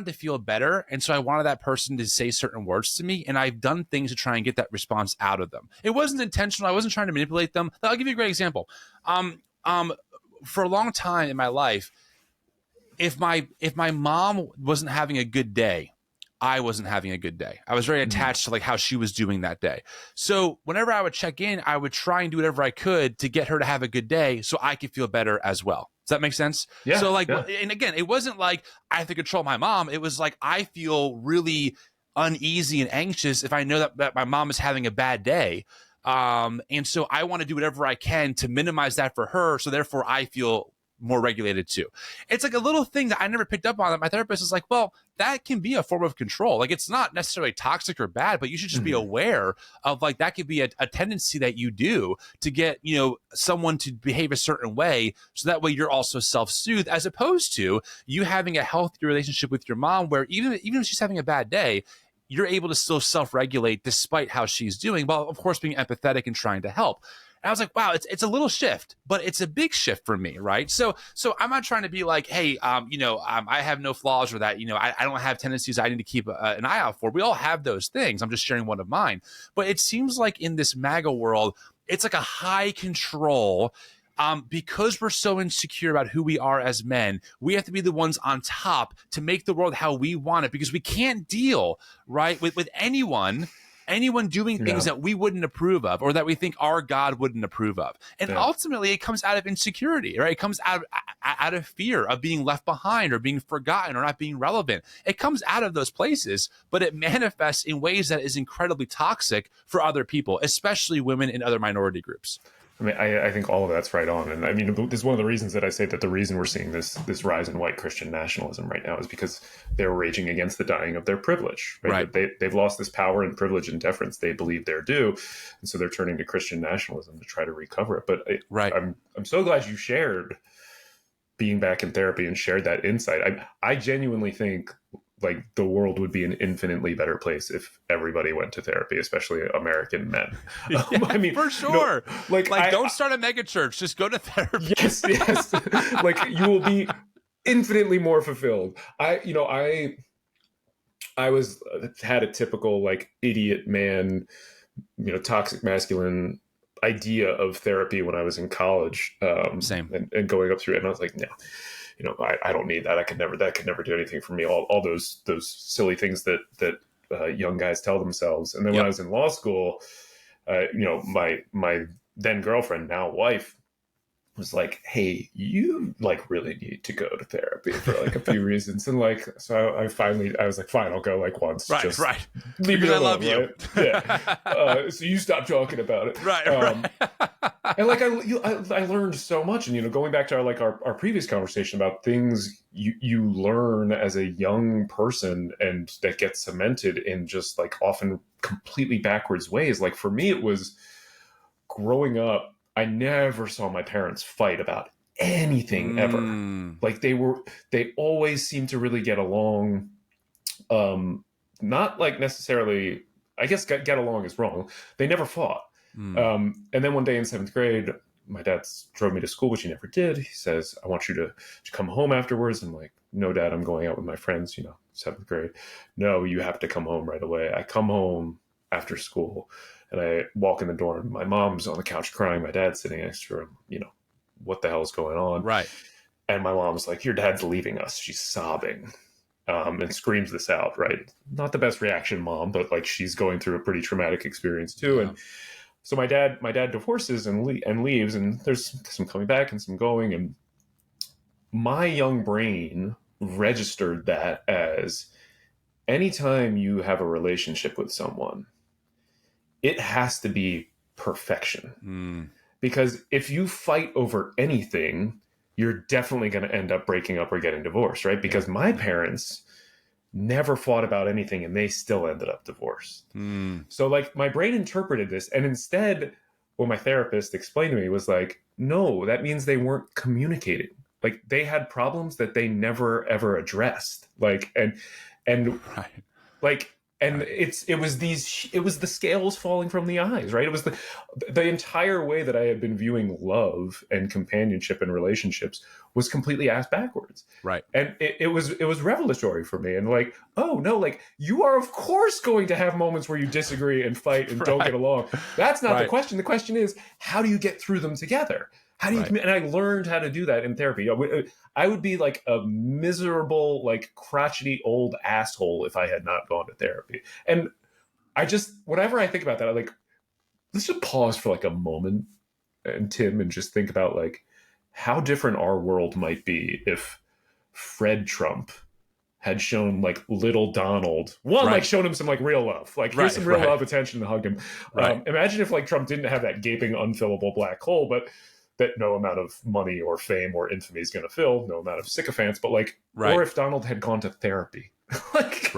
to feel better, and so I wanted that person to say certain words to me, and I've done things to try and get that response out of them. It wasn't intentional. I wasn't trying to manipulate them. I'll give you a great example. For a long time in my life, if my mom wasn't having a good day, I wasn't having a good day. I was very attached to like how she was doing that day. So whenever I would check in, I would try and do whatever I could to get her to have a good day so I could feel better as well. Does that make sense? Yeah. So like, yeah. and again, it wasn't like I have to control my mom. It was like, I feel really uneasy and anxious if I know that my mom is having a bad day. And so I want to do whatever I can to minimize that for her. So therefore I feel more regulated too. It's like a little thing that I never picked up on that my therapist is like, well, that can be a form of control. Like it's not necessarily toxic or bad, but you should just be aware of like that could be a tendency that you do to get, someone to behave a certain way. So that way you're also self-soothed, as opposed to you having a healthy relationship with your mom where even if she's having a bad day, you're able to still self-regulate despite how she's doing, while of course being empathetic and trying to help. And I was like, wow, it's a little shift, but it's a big shift for me, right? So I'm not trying to be like, hey, I have no flaws or that, I don't have tendencies I need to keep an eye out for. We all have those things. I'm just sharing one of mine. But it seems like in this MAGA world, it's like a high control. Because we're so insecure about who we are as men, we have to be the ones on top to make the world how we want it, because we can't deal, right, with anyone doing things that we wouldn't approve of or that we think our God wouldn't approve of. And ultimately it comes out of insecurity, right? It comes out of fear of being left behind or being forgotten or not being relevant. It comes out of those places, but it manifests in ways that is incredibly toxic for other people, especially women and other minority groups. I mean, I think all of that's right on. And I mean, this is one of the reasons that I say that the reason we're seeing this rise in white Christian nationalism right now is because they're raging against the dying of their privilege. Right? They've lost this power and privilege and deference they believe they're due. And so they're turning to Christian nationalism to try to recover it. But I'm so glad you shared being back in therapy and shared that insight. I genuinely think like the world would be an infinitely better place if everybody went to therapy, especially American men. I mean, for sure. Don't start a mega church, just go to therapy. Yes. Like you will be infinitely more fulfilled. I had a typical like idiot man, toxic masculine idea of therapy when I was in college. Same. And going up through it, and I was like, no. I don't need that. That could never do anything for me. All those silly things that young guys tell themselves. And then when I was in law school, my then girlfriend, now wife, was like, hey, you like really need to go to therapy for like a few reasons. And like, so I was like, fine, I'll go like once. Right. Leave me alone, I love you. Right? Yeah. So you stop talking about it. Right. And like, I learned so much. And, going back to our previous conversation about things you learn as a young person and that gets cemented in just like often completely backwards ways. Like for me, it was growing up, I never saw my parents fight about anything ever. Like they always seemed to really get along. Not like necessarily, I guess get along is wrong. They never fought. And then one day in 7th grade, my dad drove me to school, which he never did. He says, I want you to come home afterwards. I'm like, no, Dad, I'm going out with my friends, 7th grade. No, you have to come home right away. I come home after school. And I walk in the door and my mom's on the couch crying. My dad's sitting next to her. What the hell is going on? Right. And my mom's like, your dad's leaving us. She's sobbing and screams this out. Right. Not the best reaction, Mom, but like she's going through a pretty traumatic experience too. Yeah. And so my dad divorces and leaves, and there's some coming back and some going. And my young brain registered that as anytime you have a relationship with someone, it has to be perfection. Because if you fight over anything, you're definitely going to end up breaking up or getting divorced, right? Because my parents never fought about anything and they still ended up divorced. So like my brain interpreted this, and instead what my therapist explained to me was like, no, that means they weren't communicating. Like they had problems that they never ever addressed. Like, and right. like, And it was the scales falling from the eyes, right? It was the entire way that I had been viewing love and companionship and relationships was completely ass backwards. Right. And it was revelatory for me. And like, oh no, like you are of course going to have moments where you disagree and fight and don't get along. That's not the question. The question is, how do you get through them together? How do you and I learned how to do that in therapy. I would be like a miserable, like crotchety old asshole if I had not gone to therapy. And I just, whenever I think about that, I like, let's just pause for like a moment, and Tim, and just think about like how different our world might be if Fred Trump had shown like little Donald like shown him some like real love, like here's some real love, attention, and hugged him. Imagine if like Trump didn't have that gaping, unfillable black hole, but that no amount of money or fame or infamy is going to fill, no amount of sycophants, but like, or if Donald had gone to therapy. Like,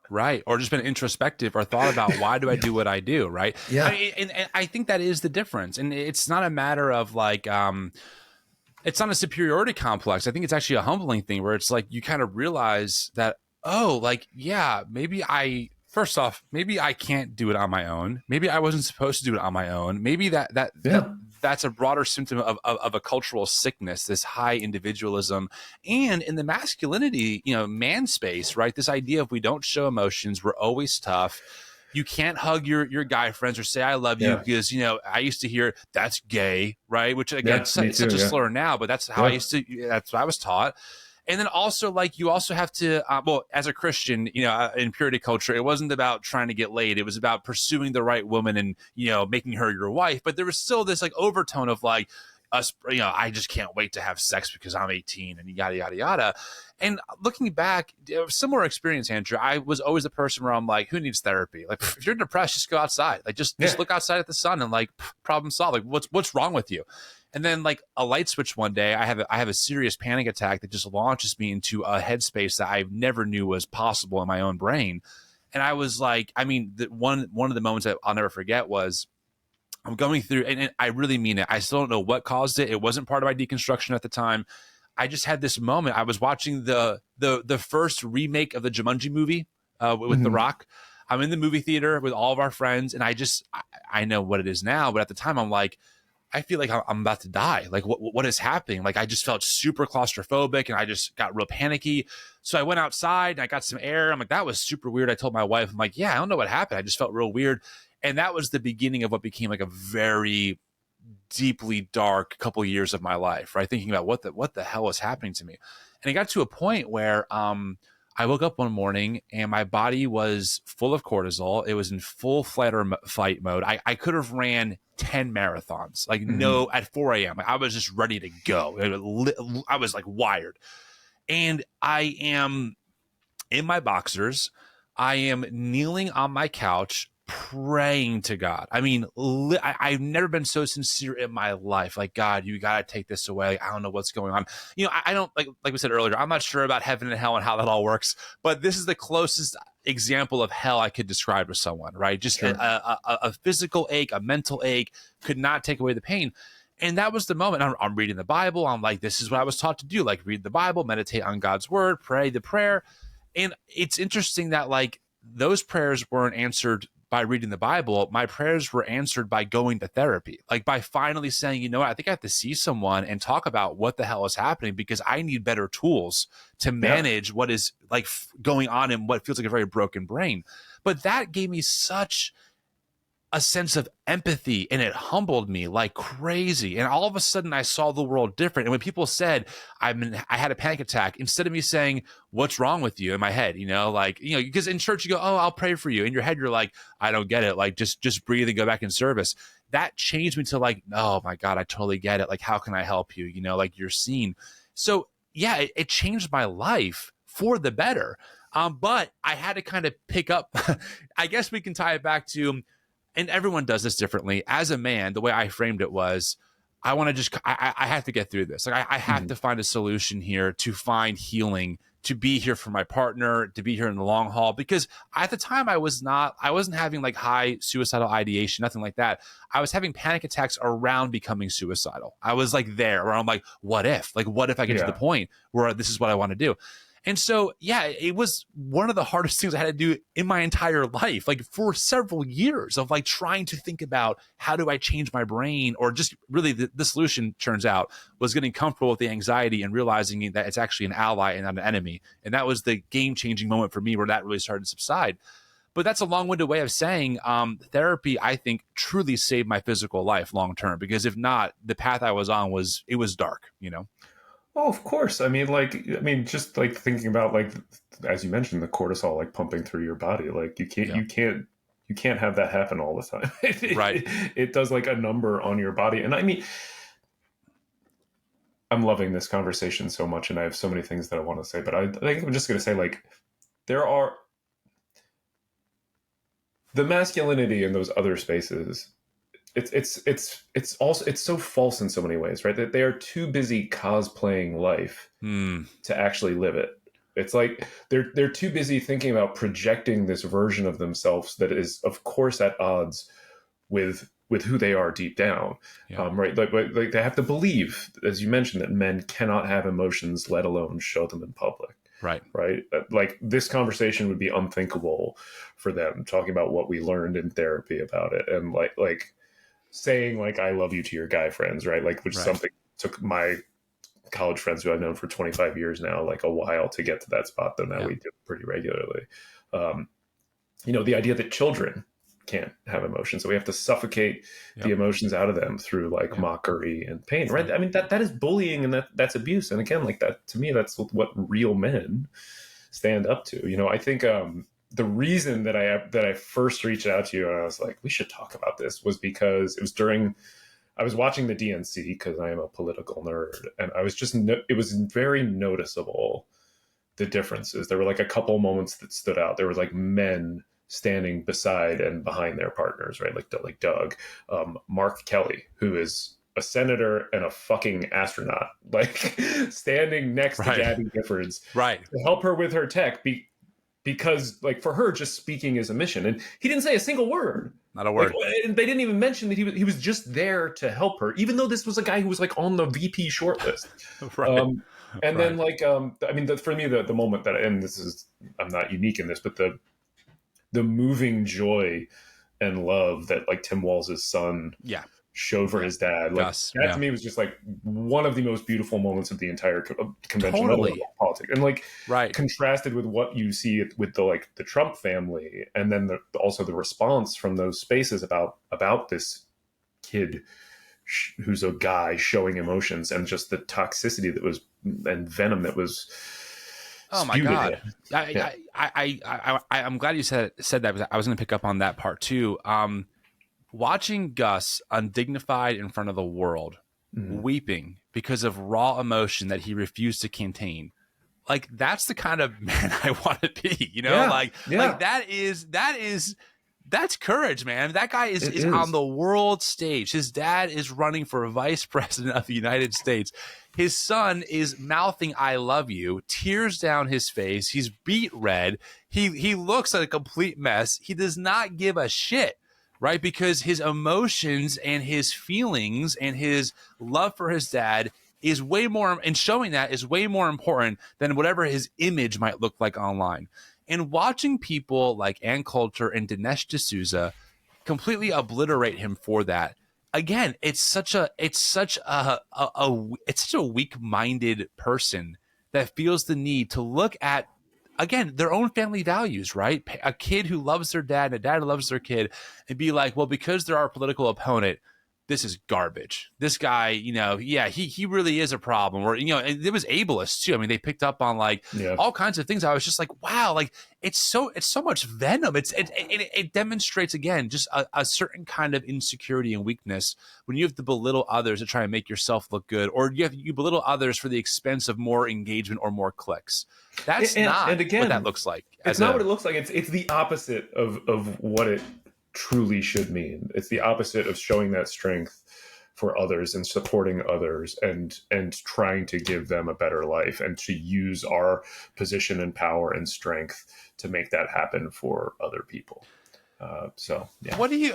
right. Or just been introspective or thought about why do I do what I do, right? Yeah. I mean, and I think that is the difference. And it's not a matter of like, it's not a superiority complex. I think it's actually a humbling thing where it's like, you kind of realize that, oh, like, yeah, first off, maybe I can't do it on my own. Maybe I wasn't supposed to do it on my own. Maybe that's a broader symptom of a cultural sickness, this high individualism. And in the masculinity, man space, right? This idea of we don't show emotions, we're always tough. You can't hug your guy friends or say I love you because I used to hear that's gay, right? Which again, it's such a slur now, but that's how that's what I was taught. And then also, like, you also have to, as a Christian, in purity culture, it wasn't about trying to get laid. It was about pursuing the right woman and, making her your wife. But there was still this, like, overtone of, like, us, I just can't wait to have sex because I'm 18 and yada, yada, yada. And looking back, similar experience, Andrew. I was always the person where I'm like, who needs therapy? Like, if you're depressed, just go outside. Like, just look outside at the sun and, like, problem solved. Like, what's wrong with you? And then like a light switch one day, I have a serious panic attack that just launches me into a headspace that I never knew was possible in my own brain. And I was like, I mean, one of the moments that I'll never forget was I'm going through, and I really mean it. I still don't know what caused it. It wasn't part of my deconstruction at the time. I just had this moment. I was watching the first remake of the Jumanji movie with The Rock. I'm in the movie theater with all of our friends, and I know what it is now, but at the time I'm like, I feel like I'm about to die. Like, what is happening? Like, I just felt super claustrophobic and I just got real panicky. So I went outside and I got some air. I'm like, that was super weird. I told my wife, I'm like, yeah, I don't know what happened. I just felt real weird. And that was the beginning of what became like a very deeply dark couple years of my life, right? Thinking about what the hell is happening to me. And it got to a point where I woke up one morning and my body was full of cortisol. It was in full flight or fight mode. I could have ran 10 marathons, like at 4 a.m. I was just ready to go. I was like wired. And I am in my boxers. I am kneeling on my couch, praying to God. I mean, I've never been so sincere in my life. Like, God, you got to take this away. Like, I don't know what's going on. I don't, like we said earlier, I'm not sure about heaven and hell and how that all works, but this is the closest example of hell I could describe to someone, right? Just a physical ache, a mental ache could not take away the pain. And that was the moment. I'm reading the Bible. I'm like, this is what I was taught to do. Like, read the Bible, meditate on God's word, pray the prayer. And it's interesting that like those prayers weren't answered by reading the Bible. My prayers were answered by going to therapy, like by finally saying, what, I think I have to see someone and talk about what the hell is happening because I need better tools to manage what is like going on in what feels like a very broken brain. But that gave me such a sense of empathy and it humbled me like crazy. And all of a sudden I saw the world different. And when people said I had a panic attack, instead of me saying, what's wrong with you in my head, because in church you go, oh, I'll pray for you. In your head, you're like, I don't get it. Like, just breathe and go back in service. That changed me to like, oh my God, I totally get it. Like, how can I help you? Like you're seen. So yeah, it changed my life for the better. But I had to kind of pick up, I guess we can tie it back to, and everyone does this differently. As a man, the way I framed it was, I want to just, I have to get through this. Like I have to find a solution here to find healing, to be here for my partner, to be here in the long haul. Because at the time I wasn't having like high suicidal ideation, nothing like that. I was having panic attacks around becoming suicidal. I was like there where I'm like, what if I get to the point where this is what I want to do? And so, yeah, it was one of the hardest things I had to do in my entire life, like for several years of like trying to think about how do I change my brain, or just really the solution turns out was getting comfortable with the anxiety and realizing that it's actually an ally and not an enemy. And that was the game-changing moment for me where that really started to subside. But that's a long-winded way of saying therapy, I think, truly saved my physical life long term, because if not, the path I was on was dark, you know? Oh, of course. I mean, just like thinking about, like, as you mentioned, the cortisol like pumping through your body. Like you can't have that happen all the time. Right. It does like a number on your body. And I mean, I'm loving this conversation so much, and I have so many things that I want to say, but I think I'm just going to say, like, there are the masculinity in those other spaces. It's also, it's so false in so many ways, right? That they are too busy cosplaying life to actually live it. It's like they're too busy thinking about projecting this version of themselves that is, of course, at odds with who they are deep down, right? Like they have to believe, as you mentioned, that men cannot have emotions, let alone show them in public. Right. Like this conversation would be unthinkable for them, talking about what we learned in therapy about it, and like saying like I love you to your guy friends, right? Like, which is something took my college friends who I've known for 25 years now like a while to get to that spot, though now we do it pretty regularly. The idea that children can't have emotions, so we have to suffocate the emotions out of them through like mockery and pain, right? I mean, that is bullying, and that's abuse. And again, like, that to me, that's what real men stand up to. I think the reason that I first reached out to you and I was like, we should talk about this, was because it was I was watching the DNC, because I am a political nerd, and I was just it was very noticeable, the differences. There were like a couple moments that stood out. There was like men standing beside and behind their partners, right? Like Doug, Mark Kelly, who is a senator and a fucking astronaut, like standing next to Gabby Giffords, to help her with her tech, because like for her, just speaking is a mission. And he didn't say a single word. Not a word. Like, they didn't even mention that he was just there to help her, even though this was a guy who was like on the VP shortlist. And then like, for me, the moment that, and this is, I'm not unique in this, but the moving joy and love that like Tim Walz's son showed for his dad, like Gus, that to me was just like one of the most beautiful moments of the entire convention, politics, and like contrasted with what you see with the Trump family, and then also the response from those spaces about this kid who's a guy showing emotions, and just the toxicity that was, and venom that was. Oh my God! I'm glad you said that, because I was going to pick up on that part too. Watching Gus undignified in front of the world, weeping because of raw emotion that he refused to contain, like that's the kind of man I want to be. Like that's courage, man. That guy is on the world stage. His dad is running for vice president of the United States. His son is mouthing "I love you," tears down his face. He's beet red. He looks like a complete mess. He does not give a shit, right? Because his emotions and his feelings and his love for his dad is way more, and showing that is way more important than whatever his image might look like online. And watching people like Ann Coulter and Dinesh D'Souza completely obliterate him for that. Again, it's such a weak-minded person that feels the need to look at, again, their own family values, right? A kid who loves their dad and a dad who loves their kid, and be like, well, because they're our political opponent, this is garbage. This guy, he really is a problem. Or, and it was ableist too. I mean, they picked up on all kinds of things. I was just like, wow, like it's so much venom. It demonstrates, again, just a certain kind of insecurity and weakness when you have to belittle others to try and make yourself look good, or you belittle others for the expense of more engagement or more clicks. That's not what that looks like. It's not what it looks like. It's the opposite of what it truly should mean. It's the opposite of showing that strength for others and supporting others and trying to give them a better life, and to use our position and power and strength to make that happen for other people. What do you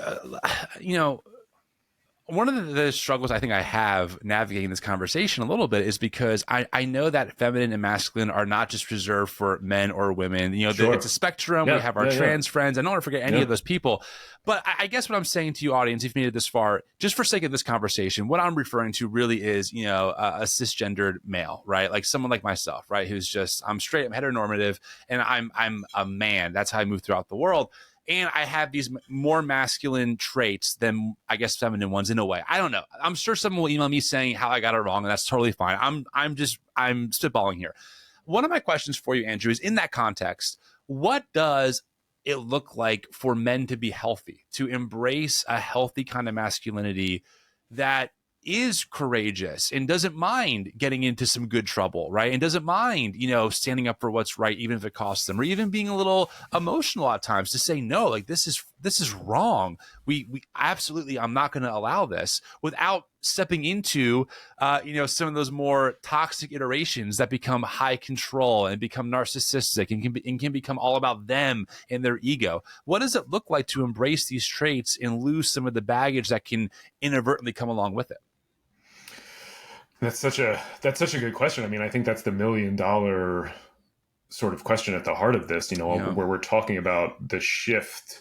one of the struggles I think I have navigating this conversation a little bit is because I know that feminine and masculine are not just reserved for men or women. You know, Sure. it's a spectrum. Yeah, We have our trans friends. I don't want to forget any of those people. But I guess what I'm saying to you, audience, if you made it this far, just for sake of this conversation, what I'm referring to really is, you know, a cisgendered male, right? Like someone like myself, right? Who's just, I'm straight, I'm heteronormative, and I'm a man. That's how I move throughout the world. And I have these more masculine traits than, I guess, feminine ones in a way. I don't know. I'm sure someone will email me saying how I got it wrong, and that's totally fine. I'm spitballing here. One of my questions for you, Andrew, is in that context, what does it look like for men to be healthy, to embrace a healthy kind of masculinity that is courageous and doesn't mind getting into some good trouble, right? And doesn't mind, you know, standing up for what's right, even if it costs them, or even being a little emotional at times to say, no, like this is wrong. We absolutely, I'm not going to allow this, without stepping into, you know, some of those more toxic iterations that become high control and become narcissistic and can become all about them and their ego. What does it look like to embrace these traits and lose some of the baggage that can inadvertently come along with it? That's such a good question. I mean, I think that's the $1 million sort of question at the heart of this, you know, where we're talking about the shift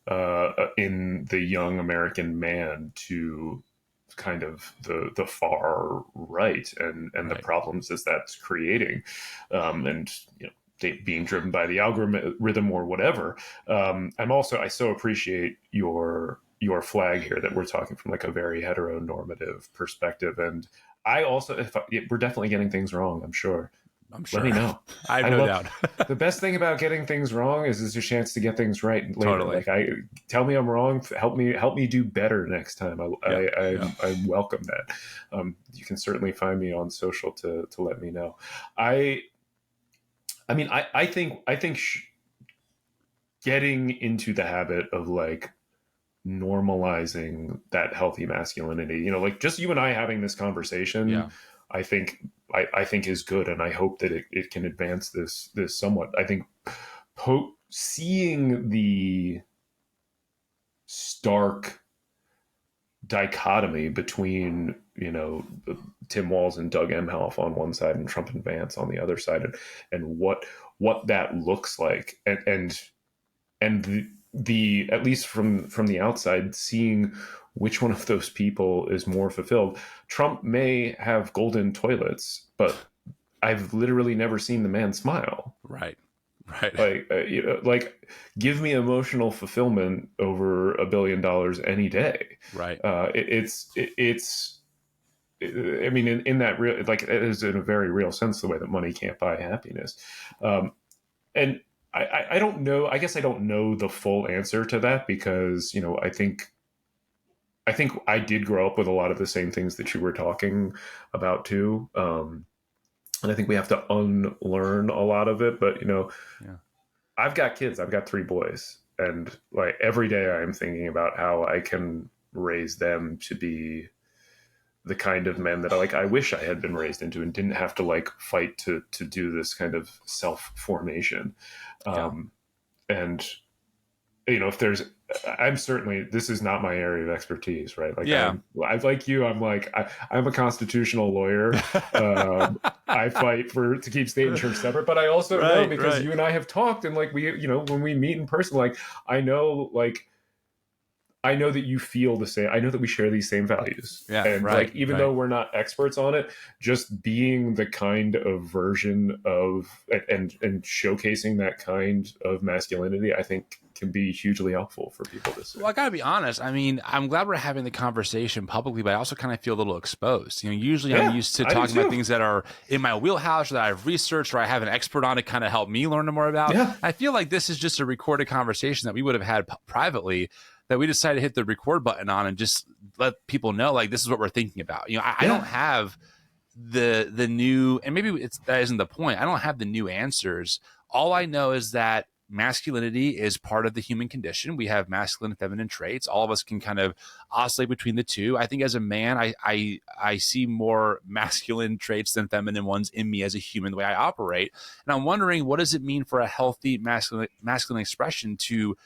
in the young American man to kind of the far right and the problems as that's creating, and, you know, being driven by the algorithm or whatever. I so appreciate your flag here that we're talking from like a very heteronormative perspective. And I also, we're definitely getting things wrong, I'm sure. Let me know. I have no doubt. The best thing about getting things wrong is a chance to get things right later. Totally. Like, tell me I'm wrong. Help me do better next time. I welcome that. You can certainly find me on social to let me know. I think getting into the habit of like normalizing that healthy masculinity, you know, like just you and I having this conversation, I think is good, and I hope that it can advance this somewhat. I think seeing the stark dichotomy between, you know, Tim Walz and Doug Emhoff on one side and Trump and Vance on the other side, and what that looks like, and the at least from the outside, seeing which one of those people is more fulfilled. Trump may have golden toilets, but I've literally never seen the man smile. Right. Like, you know, like, give me emotional fulfillment over $1 billion any day. Right. It's I mean, in that real, like, it is in a very real sense the way that money can't buy happiness. And I don't know. I guess I don't know the full answer to that, because, you know, I think I did grow up with a lot of the same things that you were talking about too. And I think we have to unlearn a lot of it. But, you know, I've got kids. I've got 3 boys. And like every day I'm thinking about how I can raise them to be the kind of men that I wish I had been raised into, and didn't have to like fight to do this kind of self-formation. And, you know, I'm certainly, this is not my area of expertise, right? Like, I'm a constitutional lawyer. I fight to keep state and church separate, but I also know, because you and I have talked, and like, we, you know, when we meet in person, like, I know that you feel the same. I know that we share these same values. Like, even though we're not experts on it, just being the kind of version of, and showcasing that kind of masculinity, I think can be hugely helpful for people to see. Well, I gotta be honest. I mean, I'm glad we're having the conversation publicly, but I also kind of feel a little exposed. You know, usually I'm used to talking about things that are in my wheelhouse, or that I've researched, or I have an expert on to kind of help me learn more about. I feel like this is just a recorded conversation that we would have had privately, that we decided to hit the record button on and just let people know, like, this is what we're thinking about. You know, I don't have the new, and maybe that isn't the point. I don't have the new answers. All I know is that masculinity is part of the human condition. We have masculine and feminine traits. All of us can kind of oscillate between the two. I think as a man, I see more masculine traits than feminine ones in me as a human, the way I operate. And I'm wondering, what does it mean for a healthy masculine expression to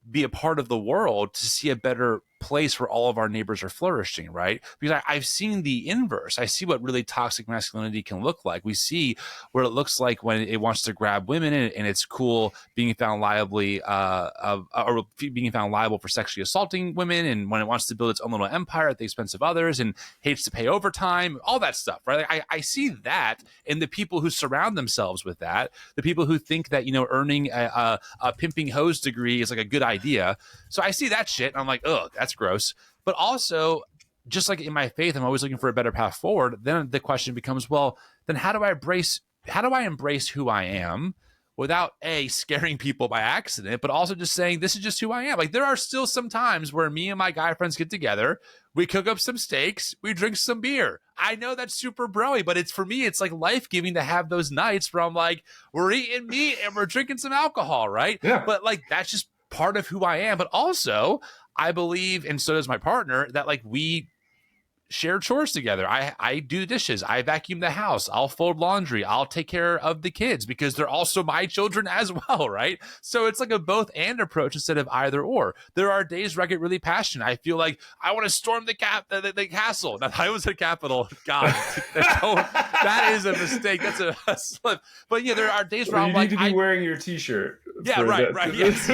be a part of the world, to see a better place where all of our neighbors are flourishing, right? Because I've seen the inverse. I see what really toxic masculinity can look like. We see what it looks like when it wants to grab women, and it's cool being found liably or being found liable for sexually assaulting women, and when it wants to build its own little empire at the expense of others and hates to pay overtime, all that stuff, right? I see that in the people who surround themselves with that, the people who think that, you know, earning a pimping hose degree is like a good idea. So I see that shit and I'm like, ugh, that's gross. But also, just like in my faith, I'm always looking for a better path forward. Then the question becomes, well, then how do I embrace who I am without scaring people by accident, but also just saying, this is just who I am. Like, there are still some times where me and my guy friends get together, we cook up some steaks, we drink some beer. I know that's super broy, but for me, it's like life-giving to have those nights where I'm like, we're eating meat and we're drinking some alcohol, right? Yeah. But like, that's just part of who I am. But also, I believe, and so does my partner, that like we share chores together. I do dishes. I vacuum the house. I'll fold laundry. I'll take care of the kids because they're also my children as well, right? So it's like a both and approach instead of either or. There are days where I get really passionate. I feel like I want to storm the castle. Now, I was at Capitol. God, that is a mistake. That's a slip. But yeah, there are days where I'm like, you need to be wearing your T-shirt. Yeah, right. Yes.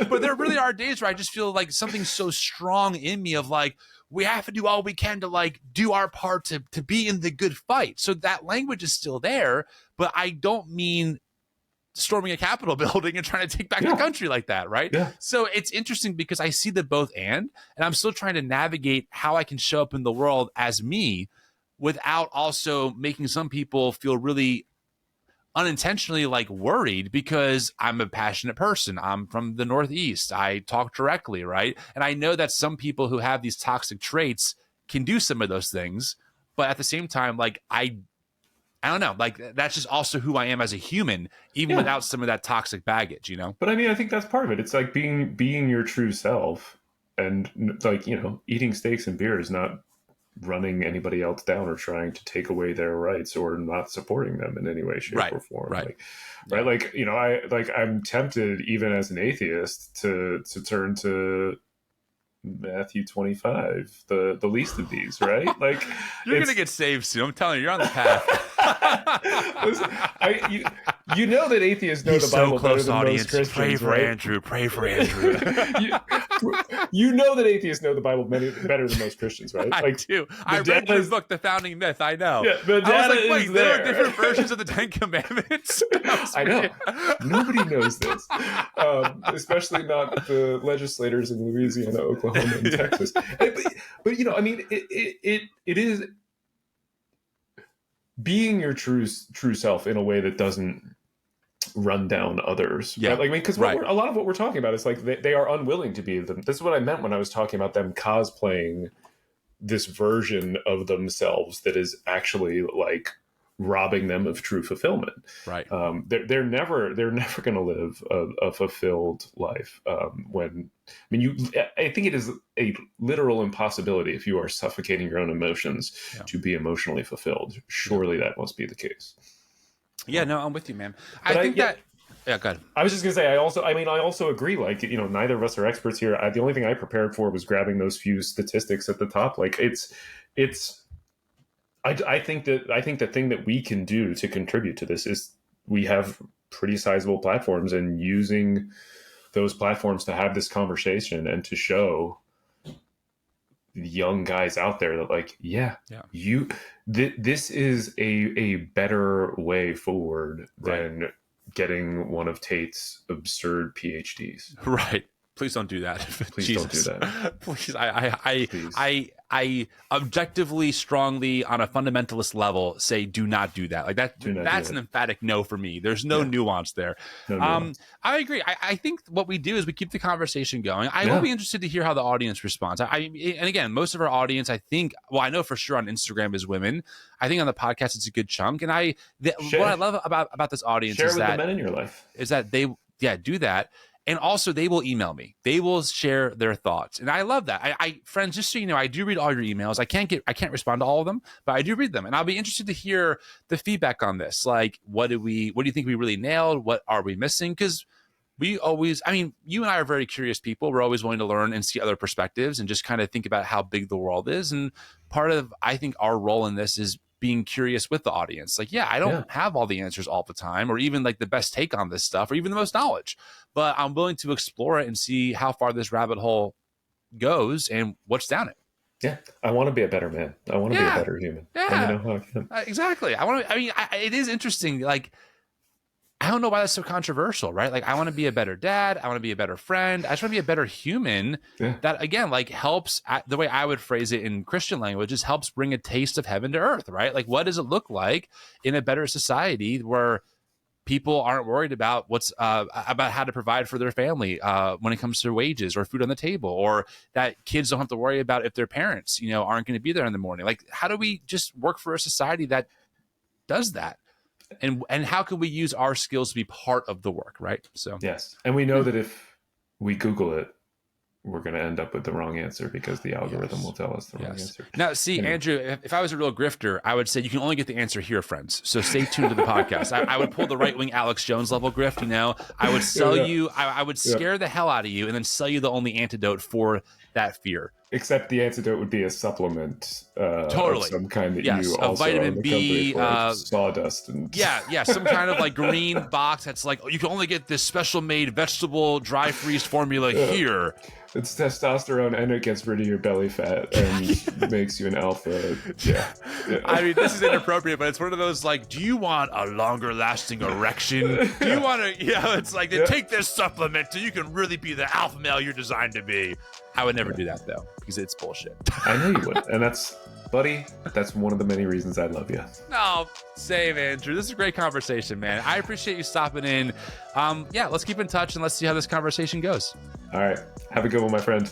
But there really are days where I just feel like something so strong in me of like, we have to do all we can to like do our part to be in the good fight. So that language is still there, but I don't mean storming a Capitol building and trying to take back the country like that, right? Yeah. So it's interesting because I see the both and I'm still trying to navigate how I can show up in the world as me without also making some people feel really unintentionally like worried because I'm a passionate person. I'm from the Northeast. I talk directly, right? And I know that some people who have these toxic traits can do some of those things, but at the same time, like I don't know, like that's just also who I am as a human, even without some of that toxic baggage, you know? But I mean, I think that's part of it. It's like being your true self, and like, you know, eating steaks and beer is not running anybody else down or trying to take away their rights or not supporting them in any way, shape, or form. Right. Like, you know, I'm tempted even as an atheist to turn to Matthew 25, the least of these, right? Like, you're gonna get saved soon. I'm telling you, you're on the path. Listen, you know that atheists know the Bible better than most Christians, pray for right? Andrew. Pray for Andrew. you know that atheists know the Bible better than most Christians, right? I do. I read your book, The Founding Myth. I know. Yeah, the data I was like, wait, there are there. different versions of the Ten Commandments? I know. Nobody knows this, especially not the legislators in Louisiana, Oklahoma, and Texas. But you know, I mean, it is being your true self in a way that doesn't run down others. Yeah. Right? Like, I mean, because a lot of what we're talking about is like they are unwilling to be them. This is what I meant when I was talking about them cosplaying this version of themselves that is actually like robbing them of true fulfillment. Right. They're never going to live a fulfilled life. I think it is a literal impossibility if you are suffocating your own emotions to be emotionally fulfilled. Surely that must be the case. Yeah, no, I'm with you, man. I think go ahead. I was just gonna say, I also agree. Like, you know, neither of us are experts here. The only thing I prepared for was grabbing those few statistics at the top. Like, I think the thing that we can do to contribute to this is we have pretty sizable platforms, and using those platforms to have this conversation and to show the young guys out there that, like, this is a better way forward than getting one of Tate's absurd PhDs. Right. Please don't do that. Please don't do that. Please. I objectively, strongly, on a fundamentalist level, say do not do that. Like that's an emphatic no for me. There's no nuance there. No nuance. I agree. I think what we do is we keep the conversation going. I will be interested to hear how the audience responds. And again, most of our audience, I think, well, I know for sure on Instagram is women. I think on the podcast it's a good chunk. And what I love about this audience is that the men in your life is that they do that. And also, they will email me. They will share their thoughts, and I love that. I friends, just so you know, I do read all your emails. I can't respond to all of them, but I do read them, and I'll be interested to hear the feedback on this. Like, what do you think we really nailed? What are we missing? Because we always, I mean, you and I are very curious people. We're always willing to learn and see other perspectives and just kind of think about how big the world is. And part of, I think, our role in this is being curious with the audience. Like, yeah, I don't have all the answers all the time, or even like the best take on this stuff, or even the most knowledge, but I'm willing to explore it and see how far this rabbit hole goes and what's down it. Yeah, I want to be a better man. I want to be a better human. Yeah, let me know how I can. Exactly. It is interesting. Like, I don't know why that's so controversial, right? Like, I want to be a better dad. I want to be a better friend. I just want to be a better human. That, again, like, helps, the way I would phrase it in Christian language, is helps bring a taste of heaven to earth, right? Like, what does it look like in a better society where people aren't worried about about how to provide for their family when it comes to wages or food on the table, or that kids don't have to worry about if their parents, aren't going to be there in the morning? Like, how do we just work for a society that does that? And how can we use our skills to be part of the work, right? So yes, and we know that if we Google it, we're going to end up with the wrong answer because the algorithm will tell us the wrong answer. Now, see, anyway. Andrew, if I was a real grifter, I would say you can only get the answer here, friends. So stay tuned to the podcast. I would pull the right-wing Alex Jones level grift, I would sell you, I would scare the hell out of you and then sell you the only antidote for that fear. Except the antidote would be a supplement of some kind that you a also vitamin B, sawdust. And some kind of like green box that's like, you can only get this special made vegetable dry freeze formula here. It's testosterone and it gets rid of your belly fat and makes you an alpha. Yeah. I mean, this is inappropriate, but it's one of those like, do you want a longer lasting erection? Do you want to, it's like, take this supplement so you can really be the alpha male you're designed to be. I would never do that though, because it's bullshit. I know you would. And that's one of the many reasons I love you. No, same, Andrew. This is a great conversation, man. I appreciate you stopping in. Let's keep in touch and let's see how this conversation goes. All right. Have a good one, my friend.